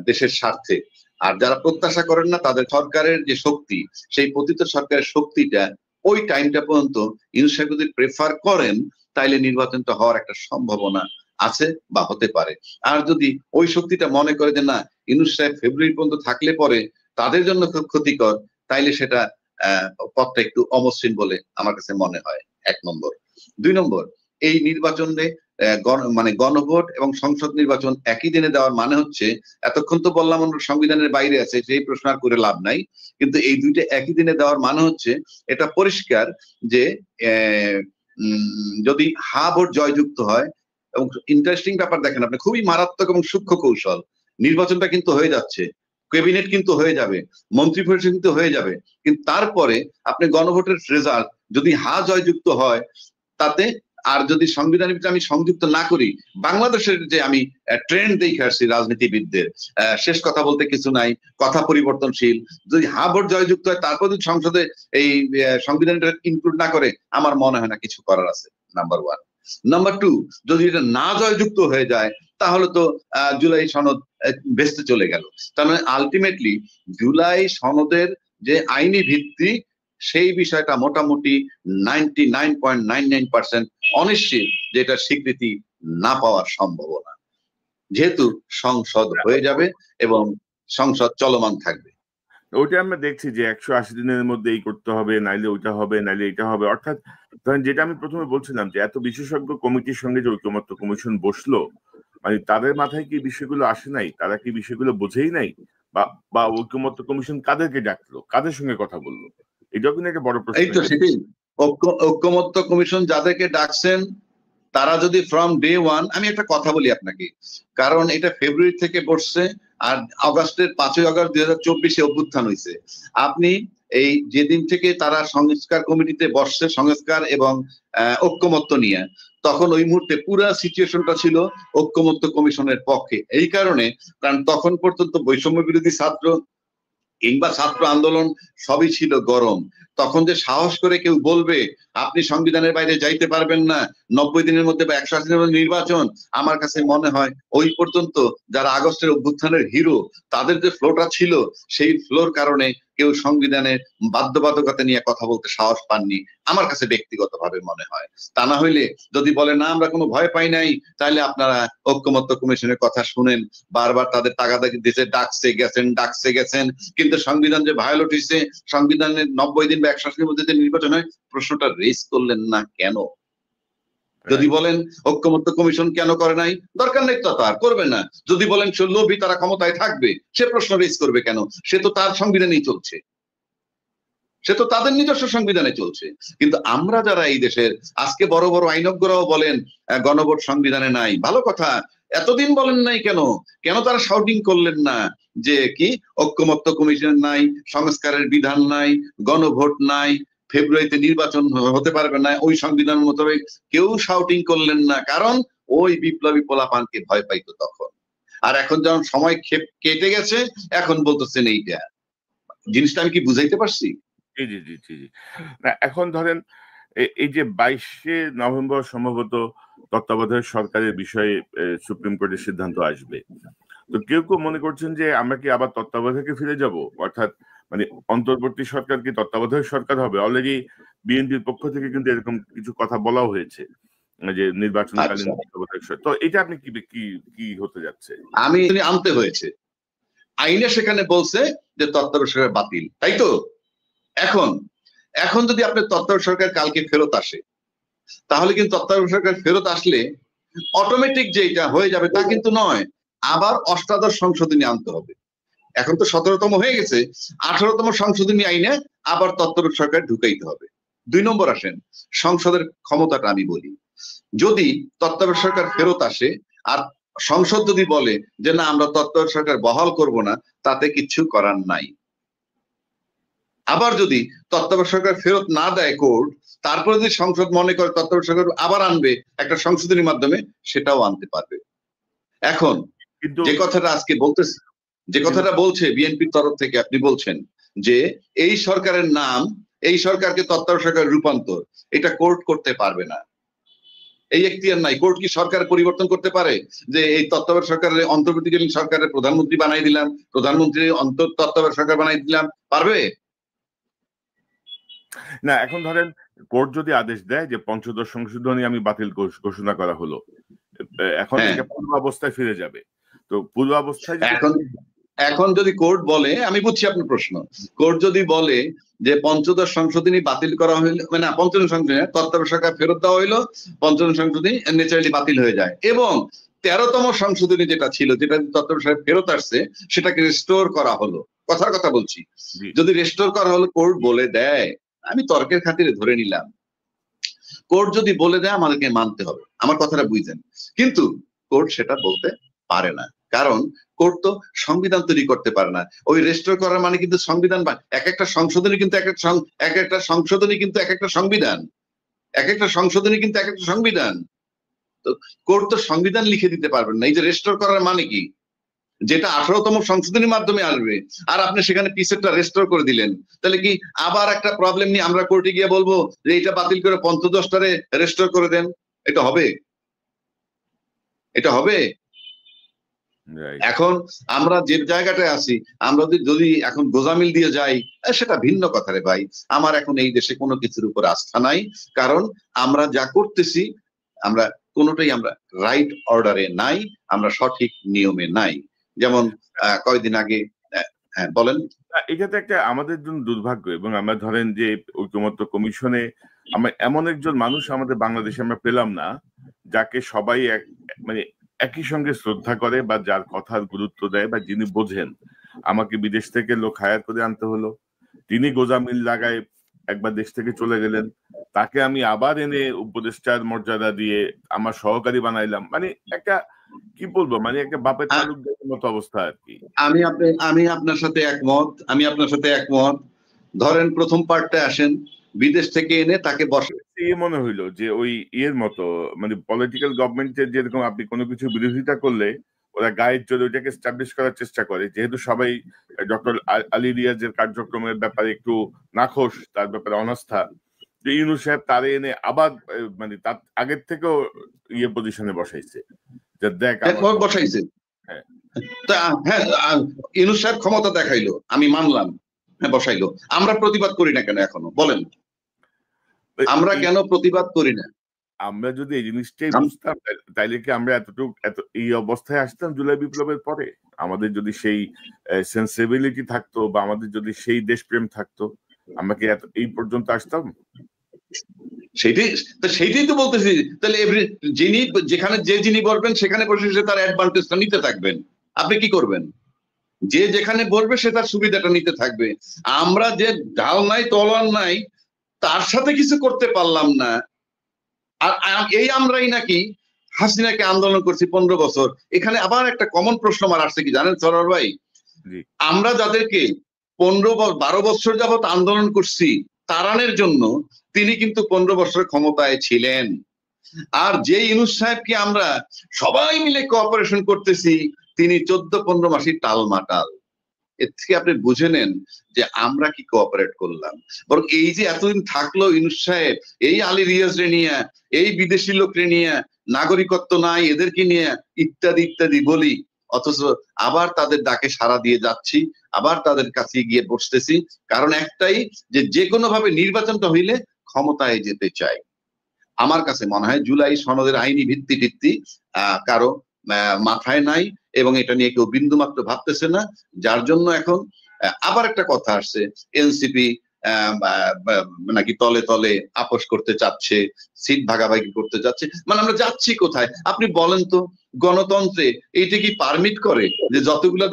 দেশের স্বার্থে। আর যারা প্রত্যাশা করেন না তাদের সরকারের যে শক্তি, সেই পতিত সরকারের শক্তিটা ওই টাইমটা পর্যন্ত ইউনূস সাহেব যদি প্রেফার করেন তাইলে নির্বাচনটা হওয়ার একটা সম্ভাবনা আছে বা হতে পারে। আর যদি ওই শক্তিটা মনে করে যে না ইউনূস সাহেব ফেব্রুয়ারি পর্যন্ত থাকলে পরে তাদের জন্য খুব ক্ষতিকর, তাইলে সেটা পথটা একটু অমসৃণ বলে আমার কাছে মনে হয়, 1 নম্বর। 2 নম্বর, এই নির্বাচনে মানে গণভোট এবং সংসদ নির্বাচন একই দিনে দেওয়ার মানে হচ্ছে, এতক্ষণ তো বললাম আমরা সংবিধানের বাইরে আছে, সেই প্রশ্ন আর করে লাভ নাই, কিন্তু এই দুইটা একই দিনে দেওয়ার মানে হচ্ছে এটা পরিষ্কার যে যদি হা ভোট জয়যুক্ত হয়, এবং ইন্টারেস্টিং ব্যাপার দেখেন আপনি, খুবই মারাত্মক এবং সূক্ষ্ম কৌশল, নির্বাচনটা কিন্তু হয়ে যাচ্ছে, ক্যাবিনেট কিন্তু হয়ে যাবে, মন্ত্রী পরিষদ কিন্তু হয়ে যাবে, কিন্তু তারপরে আপনি গণভোটের রেজাল্ট যদি হা জয়যুক্ত হয় তাতে, আর যদি সংবিধানের ভিতরে আমি সংযুক্ত না করি, বাংলাদেশের যে আমি ট্রেন্ড দেখে আসছি রাজনীতিবিদদের, শেষ কথা বলতে কিছু নাই, কথা পরিবর্তনশীল, যদি হা ভোট জয়যুক্ত হয় তারপর যদি সংসদে এই সংবিধানটা ইনক্লুড না করে, আমার মনে হয় না কিছু করার আছে, নাম্বার 1। নাম্বার 2, যদি এটা না জয়যুক্ত হয়ে যায় তাহলে তো জুলাই সনদ ভেস্তে চলে গেল। তার মানে আলটিমেটলি জুলাই সনদের যে আইনি ভিত্তি, সেই বিষয়টা মোটামুটি 99.99% অনিশ্চিত যে এটা স্বীকৃতি না পাওয়ার সম্ভাবনা, যেহেতু সংসদ হয়ে যাবে এবং সংসদ চলমান থাকবে। ওইটা আমরা দেখছি যে 180 দিনের মধ্যে এই করতে হবে, নাইলে ওইটা হবে, নাইলে এটা হবে। অর্থাৎ ধরেন যেটা আমি প্রথমে বলছিলাম যে এত বিশেষজ্ঞ কমিটির সঙ্গে যে ঐকমত্য কমিশন বসলো, মানে তাদের মাথায় কি বিষয়গুলো আসে নাই, তারা কি বিষয়গুলো বোঝেই নাই, বা ঐকমত্য কমিশন কাদেরকে ডাকলো, কাদের সঙ্গে কথা বললো, এটাও কিন্তু একটা বড় প্রশ্ন। এই তো সেটাই, ঐকমত্য কমিশন যাদেরকে ডাকছেন তারা যদি ফ্রম ডে 1, আমি একটা কথা বলি আপনাকে, কারণ এটা ফেব্রুয়ারি থেকে বসছে আর আগস্টের 5ই আগস্ট 2024 অভ্যুত্থান হয়েছে। আপনি এই যেদিন থেকে তারা সংস্কার কমিটিতে বসছে, সংস্কার এবং ঐকমত্য নিয়ে, তখন ওই মুহূর্তে পুরা সিচুয়েশনটা ছিল ঐকমত্য কমিশনের পক্ষে। এই কারণে, কারণ তখন পর্যন্ত বৈষম্য বিরোধী ছাত্র কিংবা ছাত্র আন্দোলন সবই ছিল গরম। তখন যে সাহস করে কেউ বলবে আপনি সংবিধানের বাইরে যাইতে পারবেন না, 90 দিনের মধ্যে বা 180 দিনের মধ্যে নির্বাচন, আমার কাছে মনে হয় ওই পর্যন্ত যারা আগস্টের অভ্যুত্থানের হিরো, তাদের যে ফ্লোটা ছিল, সেই ফ্লোর কারণে কেউ সংবিধানের বাধ্যবাধকতা নিয়ে কথা বলতে সাহস পাননি, আমার কাছে ব্যক্তিগতভাবে মনে হয়। তা না হইলে যদি বলে না আমরা কোনো ভয় পাই নাই, তাহলে আপনারা ঐকমত্য কমিশনের কথা শুনেন, বারবার তাদের তাগাদাগি দিতে ডাকছে গেছেন, কিন্তু সংবিধান যে ভায়োলেট হয়েছে, সংবিধানের 90 দিন বা 180 দিনের মধ্যে নির্বাচন হয়, প্রশ্নটা রেজ করলেন না কেন? যদি বলেন ঐকমত্য কমিশন কেন করে নাই, দরকার নেই তো, তার করবে না। যদি বলেন লোভী তারা ক্ষমতায় থাকবে, সে প্রশ্ন রেজ করবে কেন? সে তো তার সংবিধানেই চলছে, সে তো তাদের নিজস্ব সংবিধানে চলছে। কিন্তু আমরা যারা এই দেশের, আজকে বড় বড় আইনজ্ঞরাও বলেন গণভোট সংবিধানে নাই, ভালো কথা, এতদিন বলেন নাই কেন? কেন তারা শাউটিং করলেন না যে কি ঐকমত্য কমিশন নাই, সংস্কারের বিধান নাই, গণভোট নাই, ফেব্রুয়ারিতে নির্বাচন হতে পারবে না ওই সংবিধান মোতাবেক? কেউ শাউটিং করলেন না, কারণ ওই বিপ্লবী পোলাপানকে ভয় পাইতো তখন। আর এখন যখন সময় কেটে গেছে, এখন বলতেছেন এইটা। জিনিসটা আমি কি বুঝাইতে পারছি? জি জি জি জি। না, এখন ধরেন এই যে 22শে নভেম্বর সম্ভবত তত্ত্বাবধায়ক সরকারের বিষয়ে সুপ্রিম কোর্টের সিদ্ধান্ত আসবে, তো কেউ কেউ মনে করছেন যে আমরা কি আবার তত্ত্বাবধায়কে ফিরে যাব, অর্থাৎ মানে অন্তর্বর্তী সরকার কি তত্ত্বাবধায়ক সরকার হবে? অলরেডি বিএনপির পক্ষ থেকে কিন্তু এরকম কিছু কথা বলাও হয়েছে যে নির্বাচনকালীন তত্ত্বাবধায়ক সরকার। তো এটা আপনি কি হতে যাচ্ছে? আমি আনতে হয়েছে আইনে, সেখানে বলছে যে তত্ত্বাবধায়ক সরকার বাতিল, তাই তো? এখন যদি আপনার তত্ত্বাবধায়ক সরকার কালকে ফেরত আসে, তাহলে কিন্তু তত্ত্বাবধায়ক সরকার ফেরত আসলে অটোমেটিক যে এটা হয়ে যাবে তা কিন্তু নয়, আবার অষ্টাদশ সংশোধনী আনতে হবে। এখন তো 17তম হয়ে গেছে, 18তম সংশোধনী আইনে আবার তত্ত্বাবধায়ক সরকার ঢুকাইতে হবে। 2 নম্বর আসেন সংসদের ক্ষমতাটা আমি বলি, যদি তত্ত্বাবধায়ক সরকার ফেরত আসে আর সংসদ যদি বলে যে না আমরা তত্ত্বাবধায়ক সরকার বহাল করব না, তাতে কিছু করার নাই। আবার যদি তত্ত্বাবধায়ক সরকার ফেরত না দেয় কোর্ট, তারপরে যদি সংসদ মনে করে তত্ত্বাবধায়ক সরকার আবার আনবে একটা সংশোধনীর মাধ্যমে, সেটাও আনতে পারবে। এখন যে কথাটা আজকে বলতেছে, যে কথাটা বলছে বিএনপির তরফ থেকে, আপনি বলছেন যে এই সরকারের নাম, এই সরকারকে তত্ত্বাবধায়ক সরকার রূপান্তর, এটা কোর্ট করতে পারবে না, এই এখতিয়ার নাই। কোর্ট কি সরকার পরিবর্তন করতে পারে যে এই তত্ত্বাবধায়ক সরকারের অন্তর্বর্তীকালীন সরকারের প্রধানমন্ত্রী বানাই দিলাম, প্রধানমন্ত্রী তত্ত্বাবধায়ক সরকার বানাই দিলাম, পারবে না? এখন ধরেন কোর্ট যদি আদেশ দেয় যে পঞ্চদশ সংশোধনী আমি বাতিল ঘোষণা করা হলো, এখন থেকে পূর্বাবস্থায় ফিরে যাবে, তো পূর্বাবস্থায় এখন যদি কোর্ট বলে, আমি বুঝছি আপনার প্রশ্ন, কোর্ট যদি বলে যে পঞ্চদশ সংশোধনী বাতিল করা হইলো, মানে পঞ্চদশ সংশোধনী তত্ত্বাবধায়ক সরকার ফেরত দেওয়া হইলো, পঞ্চদশ সংশোধনী ন্যাচারালি বাতিল হয়ে যায়, এবং 13তম সংশোধনী যেটা ছিল, যেটা তত্ত্বাবধায়ক সরকার ফেরত আসছে, সেটাকে রেস্টোর করা হলো, কথার কথা বলছি, যদি রেস্টোর করা হলো, কোর্ট বলে দেয়, আমি তর্কের খাতিরে ধরে নিলাম, কোর্ট যদি বলে দেয় আমাদেরকে মানতে হবে, আমার কথাটা বুঝছেন, কিন্তু কোর্ট সেটা বলতে পারে না, কারণ কোর্ট তো সংবিধান তৈরি করতে পারে না। ওই রেস্টোর করার মানে কিন্তু সংবিধান, এক একটা সংশোধনী কিন্তু এক একটা সংশোধনী কিন্তু এক একটা সংবিধান, এক একটা সংশোধনী কিন্তু এক একটা সংবিধান। তো কোর্ট তো সংবিধান লিখে দিতে পারবেন না। এই যে রেস্টোর করার মানে কি, যেটা 18তম সংশোধনীর মাধ্যমে আসবে, আর আপনি সেখানে পিছেরটা রেস্টোর করে দিলেন, তাহলে কি আবার একটা প্রবলেম নিয়ে আমরা কোর্টে গিয়ে বলবো যে এটা বাতিল করে 15টারে রেস্টোর করে দেন? এটা হবে? এটা হবে? এখন আমরা যে জায়গাটায় আছি, আমরা যদি এখন গোজামিল দিয়ে যাই, সেটা ভিন্ন কথা রে ভাই। আমার এখন এই দেশে কোনো কিছুর উপর আস্থা নাই, কারণ আমরা যা করতেছি, আমরা কোনোটাই আমরা রাইট অর্ডারে নাই, আমরা সঠিক নিয়মে নাই। যেমন কয়েকদিন আগে, হ্যাঁ বলেন। এটা তো একটা আমাদের জন্য দুর্ভাগ্য, এবং আমরা ধরেন যে ঐকমত্য কমিশনে আমরা এমন একজন মানুষ আমাদের বাংলাদেশে আমরা পেলাম না, যাকে সবাই মানে একই সঙ্গে শ্রদ্ধা করে বা যার কথার গুরুত্ব দেয় বা যিনি বোঝেন। আমাকে বিদেশ থেকে লোক হায়ার করে আনতে হলো, তিনি গোজামিল লাগায় একবার দেশ থেকে চলে গেলেন, তাকে আমি আবার এনে উপদেষ্টার মর্যাদা দিয়ে আমার সহকারী বানাইলাম, মানে একটা কি বলবো, মানে একটা বাপের তালুকদারের মতো অবস্থা আর কি। আমি আপনার সাথে একমত, ধরেন প্রথম পার্টটা আসেন, বিদেশ থেকে এনে তাকে বসে মনে হইলো যে ওই ইয়ের মতো, মানে পলিটিক্যাল গভর্নমেন্টের যেরকম আপনি কোনো কিছু বিরোধিতা করলে ওরা গায়ের জোরে ওইটাকে এস্টাবলিশ করার চেষ্টা করে, যেহেতু সবাই ডক্টর আলী রিয়াজের কার্যক্রমের ব্যাপারে একটু নাখোশ, তার ব্যাপারে অনাস্থা, যে ইউনূস সাহেব তারে এনে আবার মানে তার আগের থেকেও ইয়ে পজিশনে বসাইছে, যে দেখ বসাইছে। হ্যাঁ, ইউনূস সাহেব ক্ষমতা দেখাইলো, আমি মানলাম, হ্যাঁ বসাইলো, আমরা প্রতিবাদ করি না কেন এখনো বলেন? আমরা কেন প্রতিবাদ করি না? আমরা যদি এই জিনিসটাই বুঝতাম, তাইলে কি আমরা এত এই অবস্থায় আসতাম জুলাই বিপ্লবের পরে? আমাদের যদি সেই সেন্সিবিলিটি থাকতো বা আমাদের যদি সেই দেশপ্রেম থাকতো, আমরা কি এই পর্যন্ত আসতাম? সেইটাই তো বলতেছি। তাহলে যিনি বলবেন সেখানে বসে সে তার অ্যাডভান্টেজটা নিতে থাকবেন, আপনি কি করবেন? যে যেখানে বলবে সে তার সুবিধাটা নিতে থাকবে। আমরা যে ঢাল নাই তলোয়ার নাই, তার সাথে কিছু করতে পারলাম না, আর এই আমরাই নাকি হাসিনাকে আন্দোলন করছি 15 বছর। এখানে আবার একটা কমন প্রশ্ন আমার আসছে কি জানেন সরোয়ার ভাই, আমরা যাদেরকে 15-12 বছর যাবত আন্দোলন করছি তাড়ানোর জন্য, তিনি কিন্তু 15 বছর ক্ষমতায় ছিলেন। আর যে ইউনূস সাহেবকে আমরা সবাই মিলে কোঅপারেশন করতেছি, তিনি 14-15 মাসই টালমাটাল। এর থেকে আপনি বুঝে নেন যে আমরা কি কোঅপারেট করলাম। বরং এই যে এতদিন থাকলো ইউনূস সাহেব, এই আলী রিয়াজ রে নিয়ে, এই বিদেশি লোকরে নিয়ে, নাগরিকত্ব নাই এদেরকে নিয়ে, ইত্যাদি ইত্যাদি বলি, অথচ আবার তাদের ডাকে সাড়া দিয়ে যাচ্ছি, আবার তাদের কাছে গিয়ে বসতেছি, কারণ একটাই, যে কোনো ভাবে নির্বাচনটা হইলে ক্ষমতায় যেতে চাই। আমার কাছে মনে হয় জুলাই সনদের আইনি ভিত্তি কারো মাথায় নাই, এবং এটা নিয়ে কেউ বিন্দু মাত্র ভাবতেছে না, যার জন্য এখন আবার একটা কথা আসছে, এনসিপি নাকি তলে তলে আপোষ করতে চাচ্ছে, সিট ভাগাভাগি করতে চাচ্ছে, মানে আমরা যাচ্ছি কোথায়? আপনি বলেন তো, গণতন্ত্রে এইটা কি পারমিট করে যে যতগুলো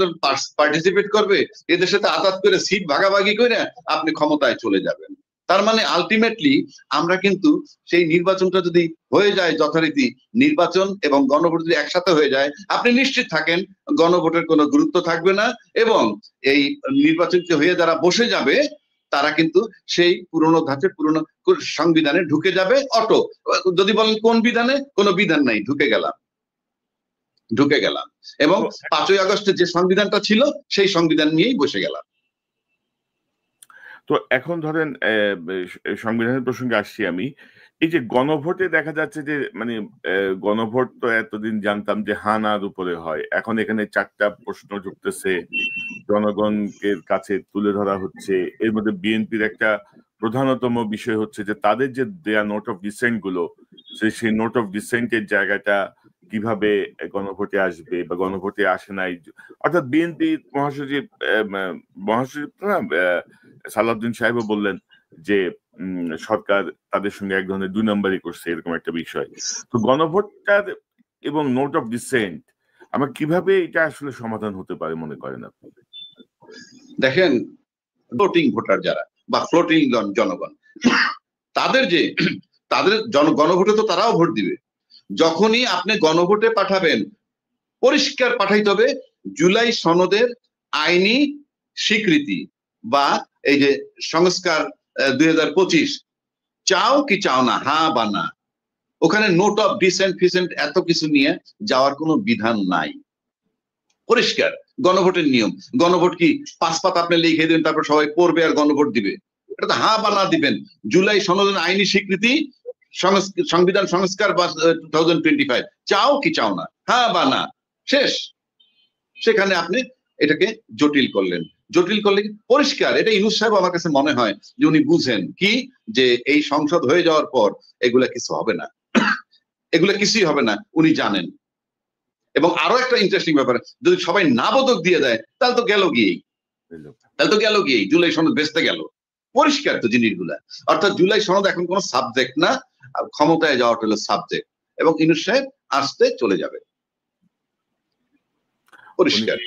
পার্টিসিপেট করবে এদের সাথে আঘাত করে সিট ভাগাভাগি করে আপনি ক্ষমতায় চলে যাবেন? তার মানে আলটিমেটলি আমরা কিন্তু সেই নির্বাচনটা যদি হয়ে যায় যথারীতি, নির্বাচন এবং গণভোট যদি একসাথে হয়ে যায়, আপনি নিশ্চিত থাকেন গণভোটের কোনো গুরুত্ব থাকবে না, এবং এই নির্বাচন হয়ে যারা বসে যাবে তারা কিন্তু সেই পুরনো ধাঁচের পুরনো সংবিধানে ঢুকে যাবে অটো। যদি বলেন কোন বিধানে, কোনো বিধান নাই, ঢুকে গেলাম এবং 5ই আগস্টে যে সংবিধানটা ছিল সেই সংবিধান নিয়েই বসে গেলাম। তো এখন ধরেন সংবিধানের প্রসঙ্গে আসছি আমি, এই যে গণভোটে দেখা যাচ্ছে যে মানে গণভোট তো এতদিন জানতাম যে হানার উপরে হয়, এখন এখানে 4টা প্রশ্ন ঢুকতেছে, জনগণকে কাছে তুলে ধরা হচ্ছে। এর মধ্যে বিএনপির একটা প্রধানতম বিষয় হচ্ছে যে তাদের যে দেয়া নোট অফ ডিসেন্ট গুলো, সেই নোট অফ ডিসেন্টের জায়গাটা কিভাবে গণভোটে আসবে বা গণভোটে আসে নাই, অর্থাৎ বিএনপি মহাসচিব সালাউদ্দিন সাহেবও বললেন যে সরকার তাদের সঙ্গে এক ধরনের 2 নম্বরই করছে, এরকম একটা বিষয়। তো গণভোটটার এবং নোট অফ ডিসেন্ট আমরা কিভাবে এটা আসলে সমাধান হতে পারে মনে করেন আপনি? দেখেন, ফ্লোটিং ভোটার যারা বা ফ্লোটিং জনগণ, তাদের গণভোটে তো তারাও ভোট দিবে। যখনই আপনি গণভোটে পাঠাবেন, পরিষ্কার পাঠাইতে হবে জুলাই সনদের আইনি স্বীকৃতি বা এই যে সংস্কার 2025 চাও কি চাও না, হ্যাঁ বা না। ওখানে নোট অফ ডিসেন্ট ফিসেন্ট এত কিছু নিয়ে যাওয়ার কোনো বিধান নাই, পরিষ্কার গণভোটের নিয়ম। গণভোট কি 5 পাতা আপনি লিখে দেবেন তারপর সবাই পড়বে আর গণভোট দিবে? এটা তো হ্যাঁ বা না দিবেন। জুলাই সনদের আইনি স্বীকৃতি, সংবিধান সংস্কার বা 2025 চাও কি চাও না, হ্যাঁ বা না, শেষ। সেখানে আপনি এটাকে জটিল করলে পরিষ্কার। এটা ইউনূস সাহেব আমার কাছে মনে হয় যে উনি বুঝেন কি, যে এই সংসদ হয়ে যাওয়ার পর এগুলা কিছু হবে না, এগুলা কিছুই হবে না, উনি জানেন। এবং আরো একটা ইন্টারেস্টিং ব্যাপার, যদি সবাই না বোধক দিয়ে দেয় তাহলে তো গেল গিয়েই জুলাই সনদ বেচতে গেল। পরিষ্কার তো জিনিসগুলা। অর্থাৎ জুলাই সনদ এখন কোনো সাবজেক্ট না, ক্ষমতায় যাওয়াটা হলো সাবজেক্ট, এবং ইউনূস সাহেব আসতে চলে যাবে, পরিষ্কার।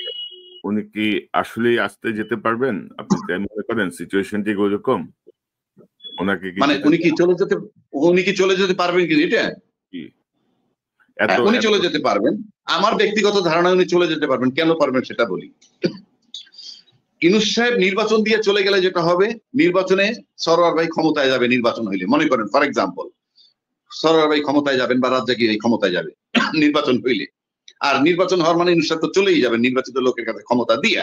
উনি কি আসলে আসতে যেতে পারবেন? আপনি তাই মনে করেন সিচুয়েশন ঠিক ওইরকম? ওনাকে কি মানে উনি কি চলে যেতে পারবেন কি? এটা উনি চলে যেতে পারবেন, আমার ব্যক্তিগত ধারণা উনি চলে যেতে পারবেন। কেন পারবেন সেটা বলি। ইউনূস সাহেব নির্বাচন দিয়ে চলে গেলে যেটা হবে, নির্বাচনে সরওয়ার ভাই ক্ষমতায় যাবে। নির্বাচন হইলে মনে করেন ফর এক্সাম্পল সরওয়ার ভাই ক্ষমতায় যাবেন বা রাজ্জাকি ক্ষমতায় যাবে নির্বাচন হইলে, আর নির্বাচন হওয়ার মানে ইউনূস সাহেব তো চলেই যাবেন নির্বাচিত লোকের কাছে ক্ষমতা দিয়ে।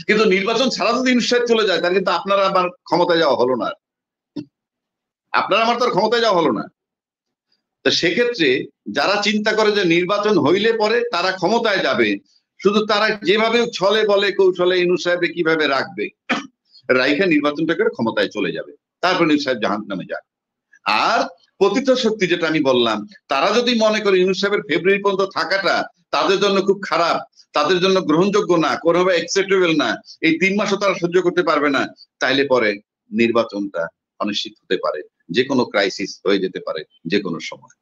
কিন্তু নির্বাচন ছাড়া যদি ইউনূস সাহেব চলে যায় তাহলে কিন্তু আপনারা আমার ক্ষমতায় যাওয়া হলো না, আপনারা আমার তো আর ক্ষমতায় যাওয়া হলো না। তো সেক্ষেত্রে যারা চিন্তা করে যে নির্বাচন হইলে পরে তারা ক্ষমতায় যাবে, শুধু তারা যেভাবে ছলে বলে কৌশলে ইউনূস সাহেব কিভাবে রাখবে, রাইখা নির্বাচনটা করে ক্ষমতায় চলে যাবে, তারপর ইউনূস সাহেব জাহান্নামে যাক। আর পতিত শক্তি যেটা আমি বললাম, তারা যদি মনে করে ইউনূস সাহেবের ফেব্রুয়ারি পর্যন্ত থাকাটা তাদের জন্য খুব খারাপ, তাদের জন্য গ্রহণযোগ্য না, কোনোভাবে অ্যাকসেপ্টেবল না, এই 3 মাসও তারা সহ্য করতে পারবে না, তাইলে পরে নির্বাচনটা অনিশ্চিত হতে পারে, যে কোনো ক্রাইসিস হয়ে যেতে পারে যে কোনো সময়।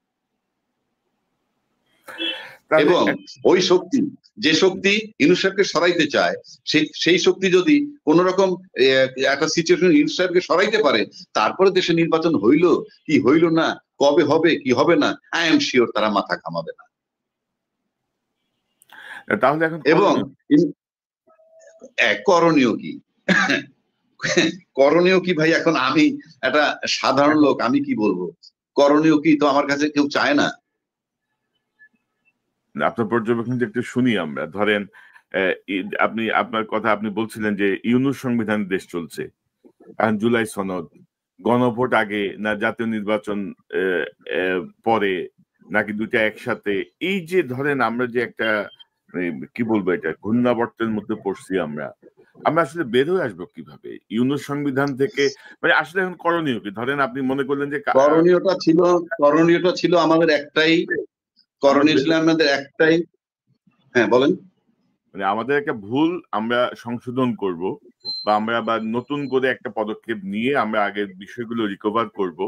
এবং ওই শক্তি, যে শক্তি ইউনূস সাহেবকে সরাইতে চায়, সেই শক্তি যদি কোন রকম একটা সিচুয়েশন ইউনূস সাহেবকে সরাইতে পারে, তারপরে দেশে নির্বাচন হইল কি হইল না, কবে হবে কি হবে না, আই এম শিওর তারা মাথা ঘামাবে না। তাহলে এখন এবং করণীয় কি ভাই? এখন আমি একটা সাধারণ লোক, আমি কি বলবো? করণীয় কি তো আমার কাছে কেউ চায় না। আপনার পর্যবেক্ষণ একটু শুনি আমরা। ধরেন আপনার কথা আপনি বলছিলেন যে ইউনূস সংবিধান দেশ চলছে, এখন জুলাই সনদ, গণভোট আগে না জাতীয় নির্বাচন পরে নাকি দুইটা একসাথে, এই যে ধরেন আমরা যে একটা কি বলবো এটা ঘূর্ণাবর্তের মধ্যে পড়ছি আমরা আসলে বের হয়ে আসবো কিভাবে ইউনূস সংবিধান থেকে? মানে আসলে এখন করণীয় কি? ধরেন আপনি মনে করলেন যে করণীয়টা ছিল আমাদের একটাই, হ্যাঁ বলেন। মানে আমাদের একটা ভুল আমরা সংশোধন করব, বা আমরা আবার নতুন করে একটা পদক্ষেপ নিয়ে আমরা আগের বিষয়গুলো রিকভার করব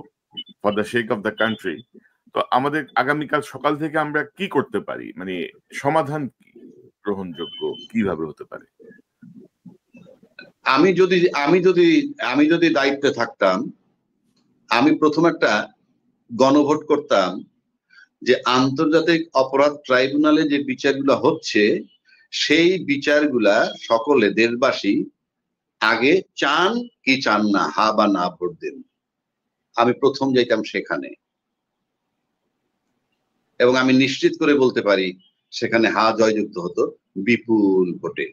for the shake off the country, তো আমাদের আগামীকাল সকাল থেকে আমরা কি করতে পারি, মানে সমাধান কি গ্রহণযোগ্য কিভাবে হতে পারে? আমি যদি দায়িত্বে থাকতাম, আমি প্রথম একটা গণভোট করতাম যে আন্তর্জাতিক অপরাধ ট্রাইব্যুনালে যে বিচারগুলো হচ্ছে সেই বিচারগুলা সকলে দেশবাসী আগে চান কি চান না, হা বা না ভোট দেন। আমি প্রথম যাইতাম সেখানে, এবং আমি নিশ্চিত করে বলতে পারি সেখানে হা জয়যুক্ত হতো বিপুল ভোটে।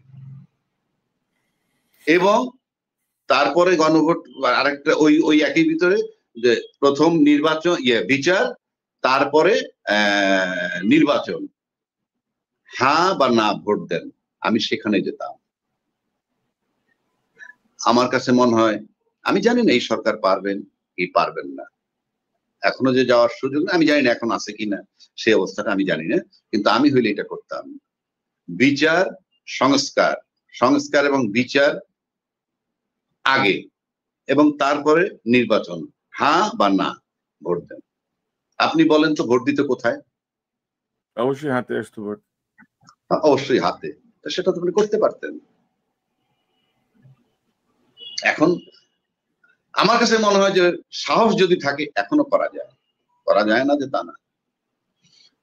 এবং তারপরে গণভোট আরেকটা ওই একই ভিতরে যে প্রথম নির্বাচন বিচার, তারপরে নির্বাচন, হ্যাঁ বা না ভোট দেন, আমি সেখানে যেতাম। আমার কাছে মনে হয়, আমি জানি না এই সরকার পারবেন কি পারবেন না, এখনো যে যাওয়ার সুযোগ আমি জানি না এখন আছে কিনা, সেই অবস্থাটা আমি জানি না, কিন্তু আমি হইলে এটা করতাম। বিচার সংস্কার এবং বিচার আগে, এবং তারপরে নির্বাচন, হ্যাঁ বা না ভোট দেন। আপনি বলেন তো ভোট দিতে কোথায়? অবশ্যই হাতে আসতো ভোট। অবশ্যই হাতে, সেটা তো আপনি করতে পারতেন। এখন আমার কাছে মনে হয় যে সাহস যদি থাকে এখনো করা যায় না যে তা না।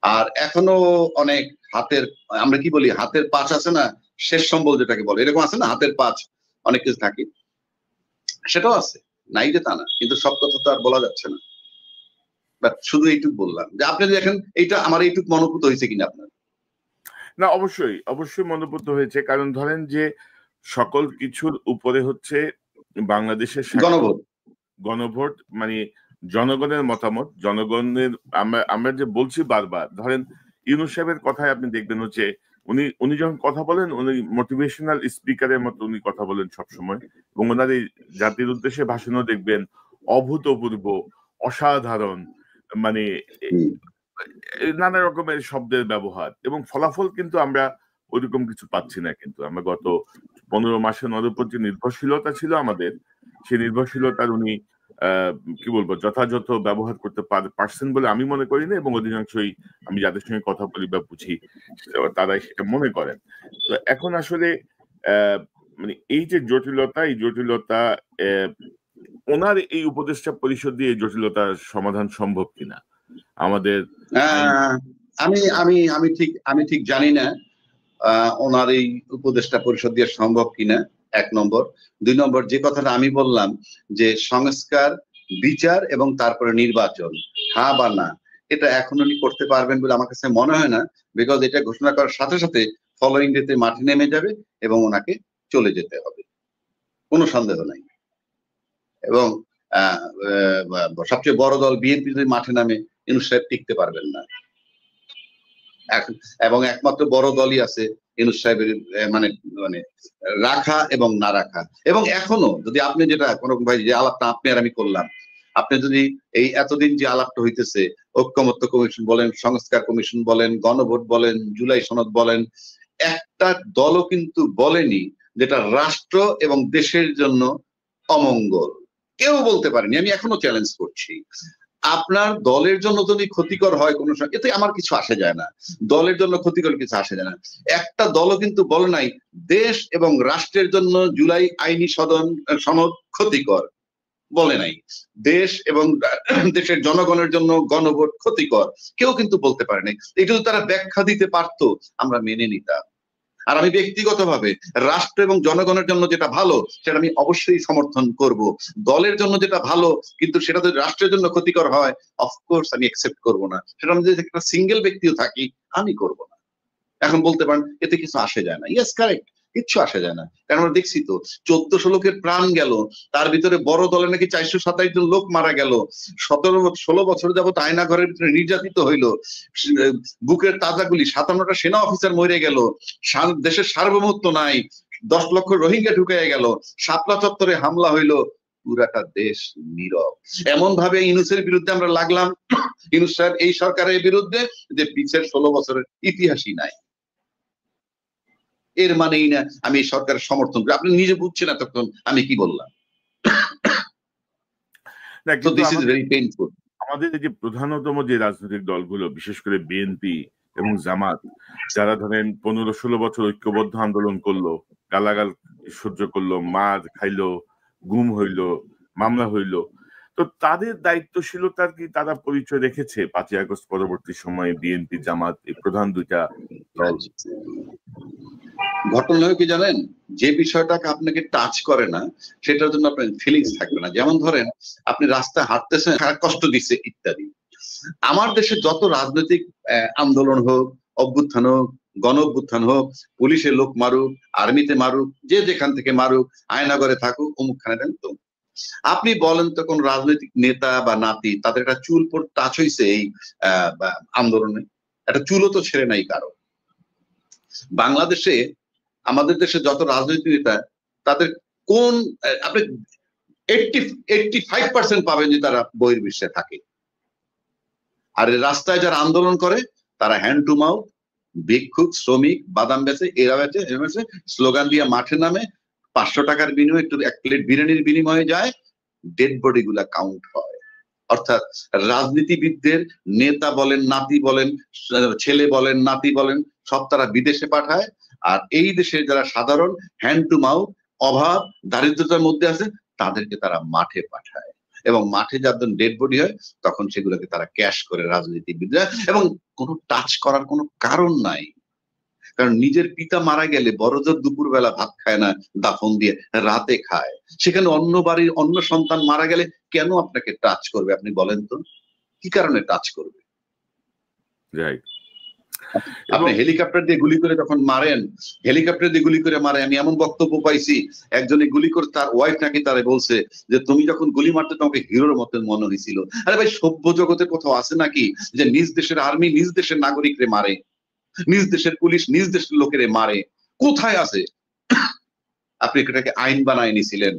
আর এখনো অনেক হাতের, আমরা কি বলি, হাতের পাঁচ আছে না, শেষ সম্বল যেটাকে বলে, এরকম আছে না, হাতের পাঁচ অনেক কিছু থাকে, সেটাও আছে, নাই যে তা না, কিন্তু সব কথা তো আর বলা যাচ্ছে না। শুধু এইটুকু বললাম যে আপনি দেখেন এইটা আমার এইটুকু মনোভূত হয়েছে কিনা আপনার? না, অবশ্যই মনোভূত হয়েছে, কারণ ধরেন যে সকল কিছুর উপরে হচ্ছে বাংলাদেশের গণভোট, মানে জনগণের মতামত, জনগণের, আমরা যে বলছি বারবার, ধরেন ইউনূস সাহেবের কথায় আপনি দেখবেন হচ্ছে উনি যখন কথা বলেন, উনি মোটিভেশনাল স্পিকারের মতো উনি কথা বলেন সবসময়, এবং ওনার এই জাতির উদ্দেশ্যে ভাষণও দেখবেন অভূতপূর্ব, অসাধারণ, মানে নানা রকমের শব্দের ব্যবহার, এবং ফলাফল কিন্তু আমরা ওইরকম কিছু পাচ্ছি না। কিন্তু আমরা গত 15 মাসে ওনার উপর যে নির্ভরশীলতা ছিল আমাদের, সেই নির্ভরশীলতার উনি কি বলবো যথাযথ ব্যবহার করতে পারছেন বলে আমি মনে করি না, এবং অধিকাংশই আমি যাদের সঙ্গে কথা বলি বা বুঝি তারাই সেটা মনে করেন। তো এখন আসলে মানে এই যে জটিলতা ওনার এই উপদেষ্টা পরিষদ দিয়ে এই জটিলতার সমাধান সম্ভব কিনা আমাদের, আমি ঠিক জানি না ওনার এই উপদেষ্টা পরিষদ দিয়ে সম্ভব কিনা, 1 নম্বর। 2 নম্বর, যে কথাটা আমি বললাম যে সংস্কার, বিচার এবং তারপরে নির্বাচন, হ্যাঁ বা না, এটা এখন উনি করতে পারবেন বলে আমার কাছে মনে হয় না, বিকজ এটা ঘোষণা করার সাথে সাথে ফলোইং ডেতে মাঠে নেমে যাবে এবং ওনাকে চলে যেতে হবে, কোনো সন্দেহ নাই। এবং সবচেয়ে বড় দল বিএনপি যদি মাঠে নামে, ইউনূস সাহেব টিকতে পারবেন না। এবং একমাত্র বড় দলই আছে ইউনূস সাহেবের মানে রাখা এবং না রাখা। এবং এখনো যদি আপনি যেটা কোন ভাই যে আলাপটা আপনি আর আমি করলাম, আপনি যদি এই এতদিন যে আলাপটা হইতেছে, ঐক্যমত্য কমিশন বলেন, সংস্কার কমিশন বলেন, গণভোট বলেন, জুলাই সনদ বলেন, একটা দলও কিন্তু বলেনি যেটা রাষ্ট্র এবং দেশের জন্য অমঙ্গল। কেউ বলতে পারেনি। আমি এখনো চ্যালেঞ্জ করছি, আপনার দলের জন্য যদি ক্ষতিকর হয় কোনো সময়, এতে আমার কিছু আসে যায় না, দলের জন্য ক্ষতিকর কিছু আসে যায় না। একটা দলও কিন্তু বলে নাই দেশ এবং রাষ্ট্রের জন্য জুলাই আইনি সনদ ক্ষতিকর, বলে নাই। দেশ এবং দেশের জনগণের জন্য গণভোট ক্ষতিকর, কেউ কিন্তু বলতে পারে নাই। এটা যদি তারা ব্যাখ্যা দিতে পারতো, আমরা মেনে নিতাম। আর আমি ব্যক্তিগতভাবে রাষ্ট্র এবং জনগণের জন্য যেটা ভালো সেটা আমি অবশ্যই সমর্থন করব। দলের জন্য যেটা ভালো কিন্তু সেটা যদি রাষ্ট্রের জন্য ক্ষতিকর হয়, অফকোর্স আমি অ্যাকসেপ্ট করব না। সেটা আমি যদি একটা সিঙ্গেল ব্যক্তিও থাকি, আমি করব না। এখন বলতে পারেন এতে কিছু আসে যায় না, ইয়েস কারেক্ট, কিচ্ছু আসে যায় না। কারণ আমরা দেখছি তো 1400 লোকের প্রাণ গেল, তার ভিতরে বড় দলে নাকি 427 জন লোক মারা গেল, 16 বছর যাবত আয়না ঘরের ভিতরে নির্যাতিত হইল, বুকের তাজা গুলি, 57টা সেনা অফিসার মরে গেল, দেশের সার্বভৌমত্ব নাই, 10 লক্ষ রোহিঙ্গা ঢুকে গেল, শাপলা চত্বরে হামলা হইল, পুরাটা দেশ নীরব। এমন ভাবে ইউনূসের বিরুদ্ধে আমরা লাগলাম, ইউনূস সাহেব এই সরকারের বিরুদ্ধে, যে পিছের 16 বছরের ইতিহাসই নাই। এর মানেই না আমি এই সরকারের সমর্থন করি। আপনি নিজে বুঝছেন এতক্ষণ আমি কি বললাম। So this is very painful. আমাদের যে প্রধানতম যে রাজনৈতিক দলগুলো, বিশেষ করে বিএনপি এবং জামাত, যারা ধরেন 15-16 বছর ঐক্যবদ্ধ আন্দোলন করলো, গালাগাল সহ্য করলো, মার খাইলো, গুম হইলো, মামলা হইলো, তো তাদের দায়িত্বশীলতার কি তারা পরিচয় রেখেছে 5ই আগস্ট পরবর্তী সময়ে বিএনপি জামাত এই প্রধান দুইটা দল? ঘটনা কি জানেন, যে বিষয়টাকে আপনাকে টাচ করে না সেটার জন্য আপনার ফিলিংস থাকবে না। যেমন ধরেন আপনি রাস্তায় হাঁটতেছেন, কষ্ট দিচ্ছে ইত্যাদি। আমার দেশে যত রাজনৈতিক আন্দোলন হোক, অভ্যুত্থান হোক, গণ অভ্যুত্থান হোক, পুলিশের লোক মারুক, আর্মিতে মারুক, যে যেখান থেকে মারুক, আয়নাগরে থাকুক, অমুকখানে দেন, তো আপনি বলেন তো কোন রাজনৈতিক নেতা বা নাতি তাদের একটা চুল পর টাচ হয়েছে এই আন্দোলনে? একটা চুলও তো ছেড়ে নাই কারো। বাংলাদেশে আমাদের দেশে যত রাজনৈতিক নেতা তাদের কোন আপনি 85% পাবেন যে তারা বহির্বিশ্বে থাকে। আর রাস্তায় যারা আন্দোলন করে তারা হ্যান্ড টু মাউথ, ভিক্ষুক, শ্রমিক, বাদাম বেচে, এরা বেচে, স্লোগান দিয়ে মাঠে নামে, 500 টাকার বিনিময়ে একটু 1 প্লেট বিরিয়ানির বিনিময়ে যায়, ডেড বডি গুলা কাউন্ট হয়। অর্থাৎ রাজনীতিবিদদের নেতা বলেন, নাতি বলেন, ছেলে বলেন, নাতি বলেন, সব তারা বিদেশে পাঠায়। আর এই দেশে যারা সাধারণ হ্যান্ড টু মাউথ, অভাব, দারিদ্রতার মধ্যে আছে, তাদেরকে তারা মাঠে পাঠায়। এবং মাঠে যাদের ডেড বডি হয় তখন সেগুলোকে তারা ক্যাশ করে রাজনীতিবিদরা, এবং কোনো টাচ করার কোনো কারণ নাই। কারণ নিজের পিতা মারা গেলে বড়জোর দুপুরবেলা ভাত খায় না, দাফন দিয়ে রাতে খায়। সেখানে অন্য বাড়ির অন্য সন্তান মারা গেলে কেন আপনাকে টাচ করবে? আপনি বলেন তো, কি কারণে টাচ করবে? আপনি হেলিকপ্টার দিয়ে গুলি করে যখন মারেন, হেলিকপ্টার দিয়ে গুলি করে মারে, আমি এমন বক্তব্য পাইছি একজনে গুলি করে তার ওয়াইফ নাকি তারে বলছে যে তুমি যখন গুলি মারতে তোমাকে হিরোর মতন মনে হয়েছিল। আরে ভাই, সভ্য জগতে কোথাও আছে নাকি যে নিজ দেশের আর্মি নিজ দেশের নাগরিকরে মারে, নিজ দেশের পুলিশ নিজ দেশের লোকেরে মারে? কোথায় আছে? আপনি এটাকে আইন বানায় নিছিলেন।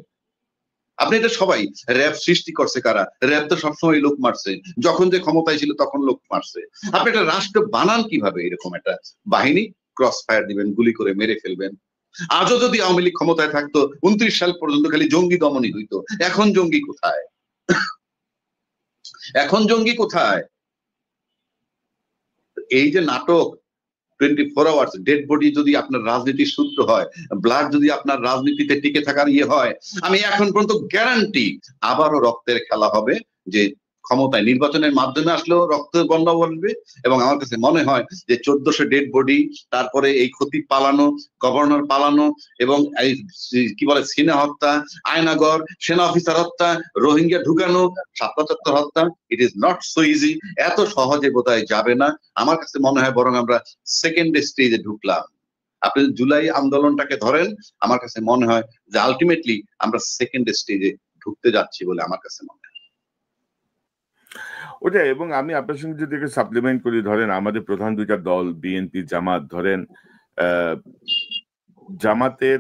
আপনি এটা সবাই, র্যাব সৃষ্টি করছে কারা? র্যাব তো সবসময় লোক মারছে, যখন যে ক্ষমতায় ছিল তখন লোক মারছে। আপনি একটা রাষ্ট্র বানান কিভাবে? এরকম একটা বাহিনী ক্রস ফায়ার দিবেন, গুলি করে মেরে ফেলবেন। আজও যদি আওয়ামী লীগ ক্ষমতায় থাকতো 29 সাল পর্যন্ত খালি জঙ্গি দমনই হইতো। এখন জঙ্গি কোথায়? এখন জঙ্গি কোথায়? এই যে নাটক 24 আওয়ার্স, ডেড বডি যদি আপনার রাজনীতির সূত্র হয়, ব্লাড যদি আপনার রাজনীতিতে টিকে থাকার ইয়ে হয়, আমি এখন পর্যন্ত গ্যারান্টি আবারও রক্তের খেলা হবে। যে ক্ষমতায় নির্বাচনের মাধ্যমে আসলেও রক্তের বন্যা বলবে। এবং আমার কাছে মনে হয় যে 1400 ডেড বডি, তারপরে এই খতিব পালানো, গভর্নর পালানো, এবং এই কি বলে সিনা হত্যা, আয়নাগর, সেনা অফিসার হত্যা, রোহিঙ্গা ঢুকানো, ৭৭ হত্যা, it is not so easy. এত সহজে বোধহয় যাবে না। আমার কাছে মনে হয় বরং আমরা সেকেন্ড স্টেজে ঢুকলাম। আপনি জুলাই আন্দোলনটাকে ধরেন, আমার কাছে মনে হয় যে আলটিমেটলি আমরা সেকেন্ড স্টেজে ঢুকতে যাচ্ছি বলে আমার কাছে মনে হয়। ওটা, এবং আমি আপনার সঙ্গে যদি সাপ্লিমেন্ট করি, ধরেন আমাদের প্রধান দুইটা দল বিএনপি জামাত, ধরেন জামাতের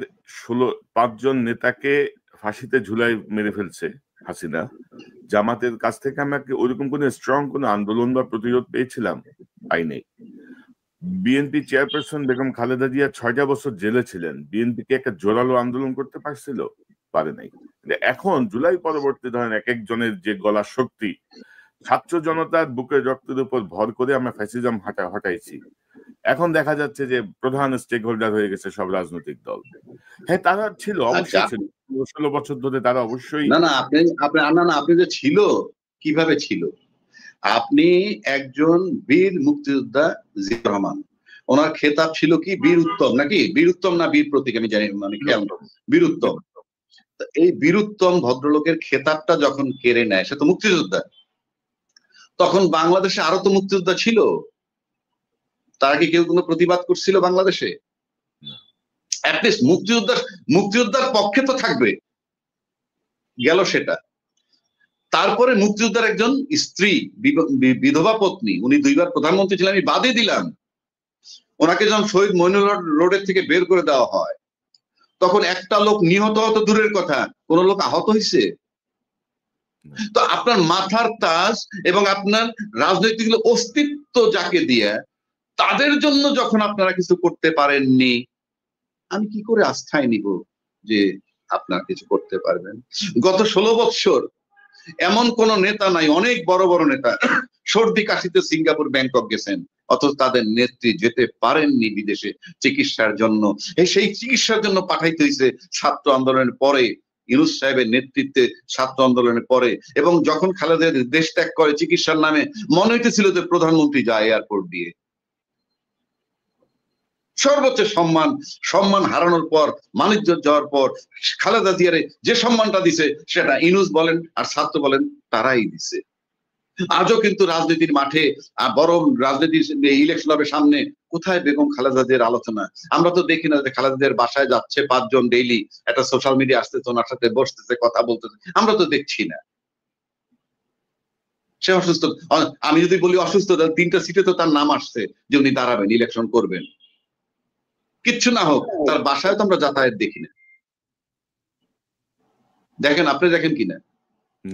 5 জন নেতাকে ফাঁসিতে ঝুলাই মেরে ফেলছে হাসিনা। জামাতের কাছ থেকে আমরা কি ওইরকম কোন স্ট্রং কোন আন্দোলন বা প্রতিরোধ পেয়েছিলাম? পাই নাই। বিএনপি চেয়ারপারসন বেগম খালেদা জিয়া 6টা বছর জেলে ছিলেন, বিএনপি কে একটা জোরালো আন্দোলন করতে পারছিল? পারে নাই। এখন জুলাই পরবর্তী ধরেন এক একজনের যে গলার শক্তি, ছাত্র জনতার বুকের রক্তের উপর ভর করে আমরা ফ্যাসিজম হটাইছি। এখন দেখা যাচ্ছে যে প্রধান স্টেক হোল্ডার হয়ে গেছে সব রাজনৈতিক দল। হ্যাঁ, তারা ছিল, অবশ্যই ছিল, 16 বছর ধরে তারা অবশ্যই। না, আপনি যে ছিল, কিভাবে ছিল? আপনি একজন বীর মুক্তিযোদ্ধা জিয়াউর রহমান, ওনার খেতাব ছিল কি? বীর উত্তম, নাকি বীর উত্তম না বীর প্রতীক, আমি জানি, মানে খেয়াল বীর উত্তম। এই বীর উত্তম ভদ্রলোকের খেতাবটা যখন কেড়ে নেয়, সে তো মুক্তিযোদ্ধা। তখন বাংলাদেশে আরো তো মুক্তিযোদ্ধা ছিল, তারা কি কেউ কোনো প্রতিবাদ করছিল বাংলাদেশে? অ্যাটলিস্ট মুক্তিযোদ্ধার পক্ষে তো থাকবে, গেল সেটা। তারপরে মুক্তিযোদ্ধার একজন স্ত্রী, বিধবা পত্নী, উনি 2 বার প্রধানমন্ত্রী ছিলেন, আমি বাদে দিলাম, ওনাকে যখন শহীদ মইনুল রোডের থেকে বের করে দেওয়া হয়, তখন একটা লোক নিহত হতো দূরের কথা, কোন লোক আহত হয়েছে? তো আপনার মাথার তাজ এবং আপনার রাজনৈতিক অস্তিত্ব যাকে দিয়ে, তাদের জন্য যখন আপনারা কিছু করতে পারেননি, আমি কি করে আস্থায় নিব যে আপনার কিছু করতে পারবেন? গত 16 বছর এমন কোন নেতা নাই, অনেক বড় বড় নেতা সর্দি কাশিতে সিঙ্গাপুর ব্যাংকক গেছেন, অথচ তাদের নেত্রী যেতে পারেননি বিদেশে চিকিৎসার জন্য। সেই চিকিৎসার জন্য পাঠাইতে হয়েছে ছাত্র আন্দোলনের পরে, ইউনূস সাহেবের নেতৃত্বে ছাত্র আন্দোলনের পরে। এবং যখন খালেদা দেশ ত্যাগ করে চিকিৎসার নামে, মনে হইতেছিল যে প্রধানমন্ত্রী যায় এয়ারপোর্ট দিয়ে। সর্বোচ্চ সম্মান হারানোর পর, মানিজ্য যাওয়ার পর খালেদা জিয়ারে যে সম্মানটা দিছে সেটা ইউনূস বলেন আর ছাত্র বলেন তারাই দিছে। আজও কিন্তু রাজনীতির মাঠে, বরং রাজনীতির ইলেকশন হবে সামনে, কোথায় বেগম খালেদা জিয়ার আলোচনা? আমরা তো দেখি না যে খালেদা জিয়ার বাসায় যাচ্ছে 5 জন ডেইলি, একটা সোশ্যাল মিডিয়া আসতেছে, ওনার সাথে বসতেছে, কথা বলতেছে, আমরা তো দেখছি না। সে অসুস্থ, আমি যদি বলি অসুস্থ, 3টা সিটে তো তার নাম আসছে যে উনি দাঁড়াবেন, ইলেকশন করবেন। কিচ্ছু না হোক, তার বাসায় তো আমরা যাতায়াত দেখি না। দেখেন, আপনি দেখেন কিনা?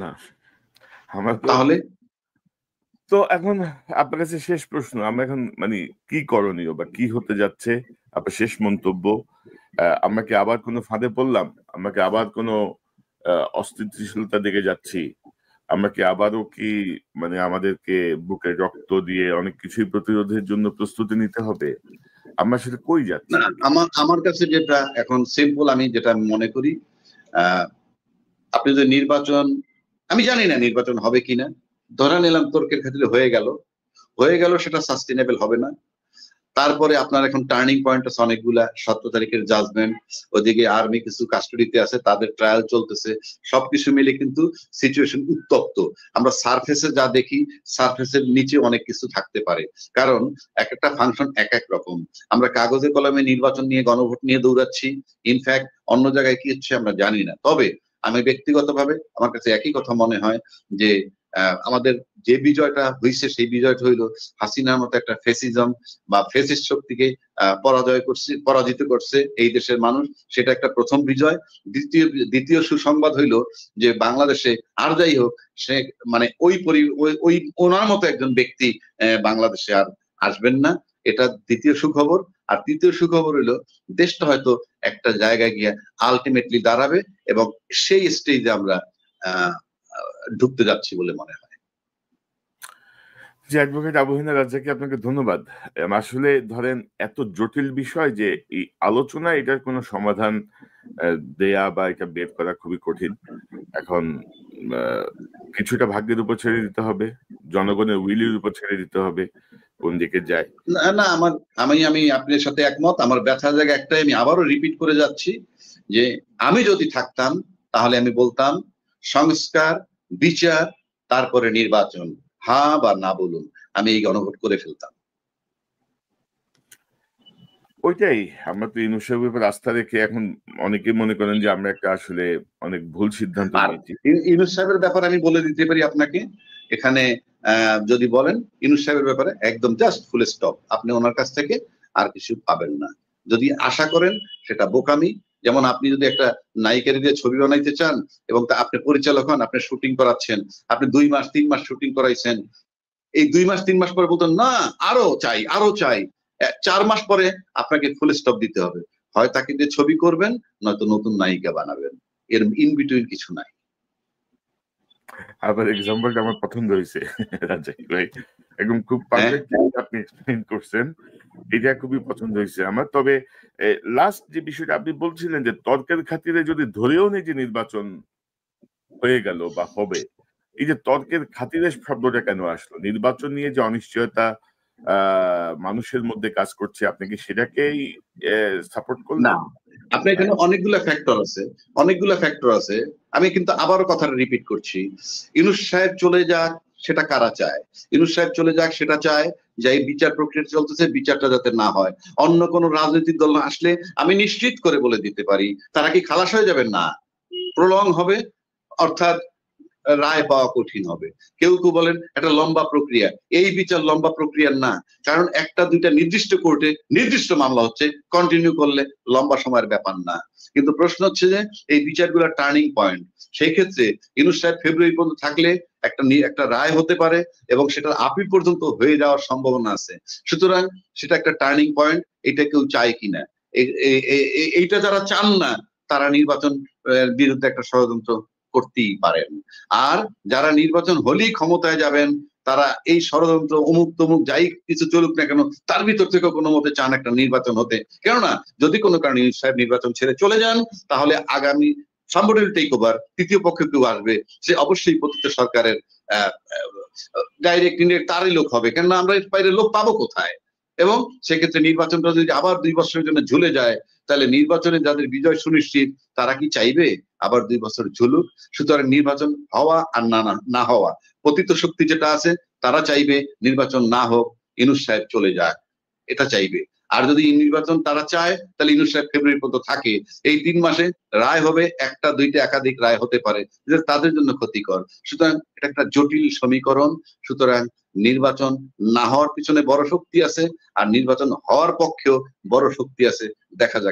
না, আমার তাহলে তো এখন আপনার কাছে শেষ প্রশ্ন, আমরা এখন মানে কি করণীয় বা কি হতে যাচ্ছে, আপনার শেষ মন্তব্য। আমরা কি আবার কোনো ফাঁদে পড়লাম? আমরা কি আবার কোনো অস্থিতিশীলতা দিকে যাচ্ছি? আমরা কি আবারও কি মানে আমাদেরকে বুকে রক্ত দিয়ে অনেক কিছুই প্রতিরোধের জন্য প্রস্তুতি নিতে হবে? আমরা সেটা কই যাচ্ছি? আমার কাছে যেটা এখন সিম্পল, আমি যেটা মনে করি, আপনি যে নির্বাচন, আমি জানি না নির্বাচন হবে কিনা, ধরা নিলাম তর্কের ক্ষেত্রে হয়ে গেল, সেটা সাস্টেনেবল হবে না। তারপরে আপনার এখন টার্নিং পয়েন্ট আছে অনেকগুলা, 17 তারিখের জাজমেন্ট, ওদিকে আর্মি কিছু কাস্টডিতে আছে, তাদের ট্রায়াল চলতেছে, সবকিছু মিলে কিন্তু সিচুয়েশন উত্তপ্ত। আমরা সারফেসে যা দেখি, সারফেসের নিচে অনেক কিছু থাকতে পারে, কারণ এক একটা ফাংশন এক এক রকম। আমরা কাগজে কলমে নির্বাচন নিয়ে, গণভোট নিয়ে দৌড়াচ্ছি, ইনফ্যাক্ট অন্য জায়গায় কি হচ্ছে আমরা জানি না। তবে আমি ব্যক্তিগতভাবে আমার কাছে একই কথা মনে হয় যে আমাদের যে বিজয়টা হয়েছে, সেই বিজয়টা হইলো হাসিনার মতো একটা ফেসিজম বা ফেসিস্ট শক্তিকে পরাজিত করছে এই দেশের মানুষ, সেটা একটা প্রথম বিজয়। দ্বিতীয় সুসংবাদ হইলো যে বাংলাদেশে আর যাই হোক, সে মানে ওই ওনার মতো একজন ব্যক্তি বাংলাদেশে আর আসবেন না, এটা দ্বিতীয় সুখবর। আর তৃতীয় সুখবর হইলো দেশটা হয়তো একটা জায়গায় গিয়ে আলটিমেটলি দাঁড়াবে, এবং সেই স্টেজে আমরা ঢুকতে যাচ্ছি বলে মনে হয়। জি, অ্যাডভোকেট আবুহিনা রাজ্জাকী, আপনাকে ধন্যবাদ। আসলে ধরেন এত জটিল বিষয় যে এই আলোচনা, এটার কোনো সমাধান দেয়া বা এটা বের করা খুবই কঠিন। এখন কিছুটা ভাগ্যের উপর ছেড়ে দিতে হবে, জনগণের উইলের উপর ছেড়ে দিতে হবে কোন দিকে যায়। না, আমি আপনার সাথে একমত। আমার ব্যথার জায়গা একটাই, আমি আবারও রিপিট করে যাচ্ছি যে আমি যদি থাকতাম তাহলে আমি বলতাম সংস্কার, বিচার, তারপরে নির্বাচন, হ্যাঁ বা না বলুন, আমি এই গণভোট করে ফেলতাম। ওইটাই, আমরা তো ইউনূস সাহেবের উপর আস্থা রেখে এখন অনেকে মনে করেন যে আমরা একটা আসলে অনেক ভুল সিদ্ধান্ত নিয়েছি। ইউনূস সাহেবের ব্যাপারে আমি বলে দিতে পারি আপনাকে, এখানে যদি বলেন ইউনূস সাহেবের ব্যাপারে একদম জাস্ট ফুল স্টপ, আপনি ওনার কাছ থেকে আর কিছু পাবেন না। যদি আশা করেন সেটা বোকামি। যেমন আপনি যদি একটা নায়িকার দিয়ে ছবি বানাইতে চান এবং আপনি পরিচালক হন, আপনি শুটিং করাচ্ছেন, আপনি 2 মাস 3 মাস শুটিং করাইছেন, এই 2 মাস 3 মাস পরে বলতেন না আরো চাই, 4 মাস পরে আপনাকে ফুল স্টপ দিতে হবে। হয় তাকে দিয়ে ছবি করবেন, নয়তো নতুন নায়িকা বানাবেন, এর ইন বিটুইন কিছু নাই। আবার এক্সাম্পলটা আমার পছন্দ হয়েছে রাজ্জাকী ভাই, একদম খুব পারফেক্ট আপনি এক্সপ্লেইন করছেন, এটা খুবই পছন্দ হয়েছে আমার। তবে লাস্ট যে বিষয়টা আপনি বলছিলেন যে তর্কের খাতিরে যদি ধরেও নেই যে নির্বাচন হয়ে গেল বা হবে, এই যে তর্কের খাতিরে শব্দটা কেন আসলো? নির্বাচন নিয়ে যে অনিশ্চয়তা মানুষের মধ্যে কাজ করছে, আপনি কি সেটাকেই সাপোর্ট করলেন? না, আপনি এখানে অনেকগুলা ফ্যাক্টর আছে। আমি কিন্তু আবারও কথাটা রিপিট করছি, ইউনূস সাহেব চলে যাক সেটা কারা চায়? ইউনূস সাহেব চলে যাক সেটা চায় যে এই বিচার প্রক্রিয়া চলতেছে, বিচারটা যাতে না হয়। অন্য কোন রাজনৈতিক দল আসলে আমি নিশ্চিত করে বলে দিতে পারি তারা কি খালাস হয়ে যাবেন না, প্রলং হবে, অর্থাৎ রায় পাওয়া কঠিন হবে। কেউ বলেন একটা লম্বা প্রক্রিয়া, এই বিচার লম্বা প্রক্রিয়ার না, কারণ একটা দুইটা নির্দিষ্ট কোর্টে নির্দিষ্ট মামলা হচ্ছে, কন্টিনিউ করলে লম্বা সময়ের ব্যাপার না। কিন্তু প্রশ্ন হচ্ছে যে এই বিচারগুলো টার্নিং পয়েন্ট, সেই ক্ষেত্রে ইউনূস সাহেব ফেব্রুয়ারি পর্যন্ত থাকলে একটা রায় হতে পারে এবং সেটা আপিল পর্যন্ত হয়ে যাওয়ার সম্ভাবনা আছে। সুতরাং সেটা একটা টার্নিং পয়েন্ট, এটা কেউ চায় কিনা। এইটা যারা চান না তারা নির্বাচন বিরুদ্ধে একটা ষড়যন্ত্র করতেই পারেন। আর যারা নির্বাচন হলেই ক্ষমতায় যাবেন তারা এই ষড়যন্ত্র অমুক তমুক যাই কিছু চলুক না কেন তার ভিতর থেকে কোনো মতে চান একটা নির্বাচন হতে। কেননা যদি কোনো কারণে ইউনূস সাহেব নির্বাচন ছেড়ে চলে যান তাহলে আগামী somebody will take over, তৃতীয় পক্ষ কেউ আসবে, সে অবশ্যই পতিত সরকারের ডাইরেক্ট ইনডাইরেক্ট তারই লোক হবে। কেননা আমরা এর বাইরে লোক পাবো কোথায়? এবং সেক্ষেত্রে নির্বাচনটা যদি আবার 2 বছরের জন্য ঝুলে যায় তাহলে নির্বাচনে যাদের বিজয় সুনিশ্চিত তারা কি চাইবে আবার 2 বছর ঝুলুক? সুতরাং নির্বাচন হওয়া আর না হওয়া, পতিত শক্তি যেটা আছে তারা চাইবে নির্বাচন না হোক, ইউনূস সাহেব চলে যাক, এটা চাইবে। আর যদি নির্বাচন তারা চায় তাহলে ইউনূস সাহেব ফেব্রুয়ারি পর্যন্ত থাকে। এই 3 মাসে রায় হবে, 1টা 2টা একাধিক রায় হতে পারে, যেটা তাদের জন্য ক্ষতিকর। সুতরাং এটা একটা জটিল সমীকরণ। সুতরাং নির্বাচন না হওয়ার পিছনে বড় শক্তি আছে, আর নির্বাচন হওয়ার পক্ষেও বড় শক্তি আছে। দেখা যাক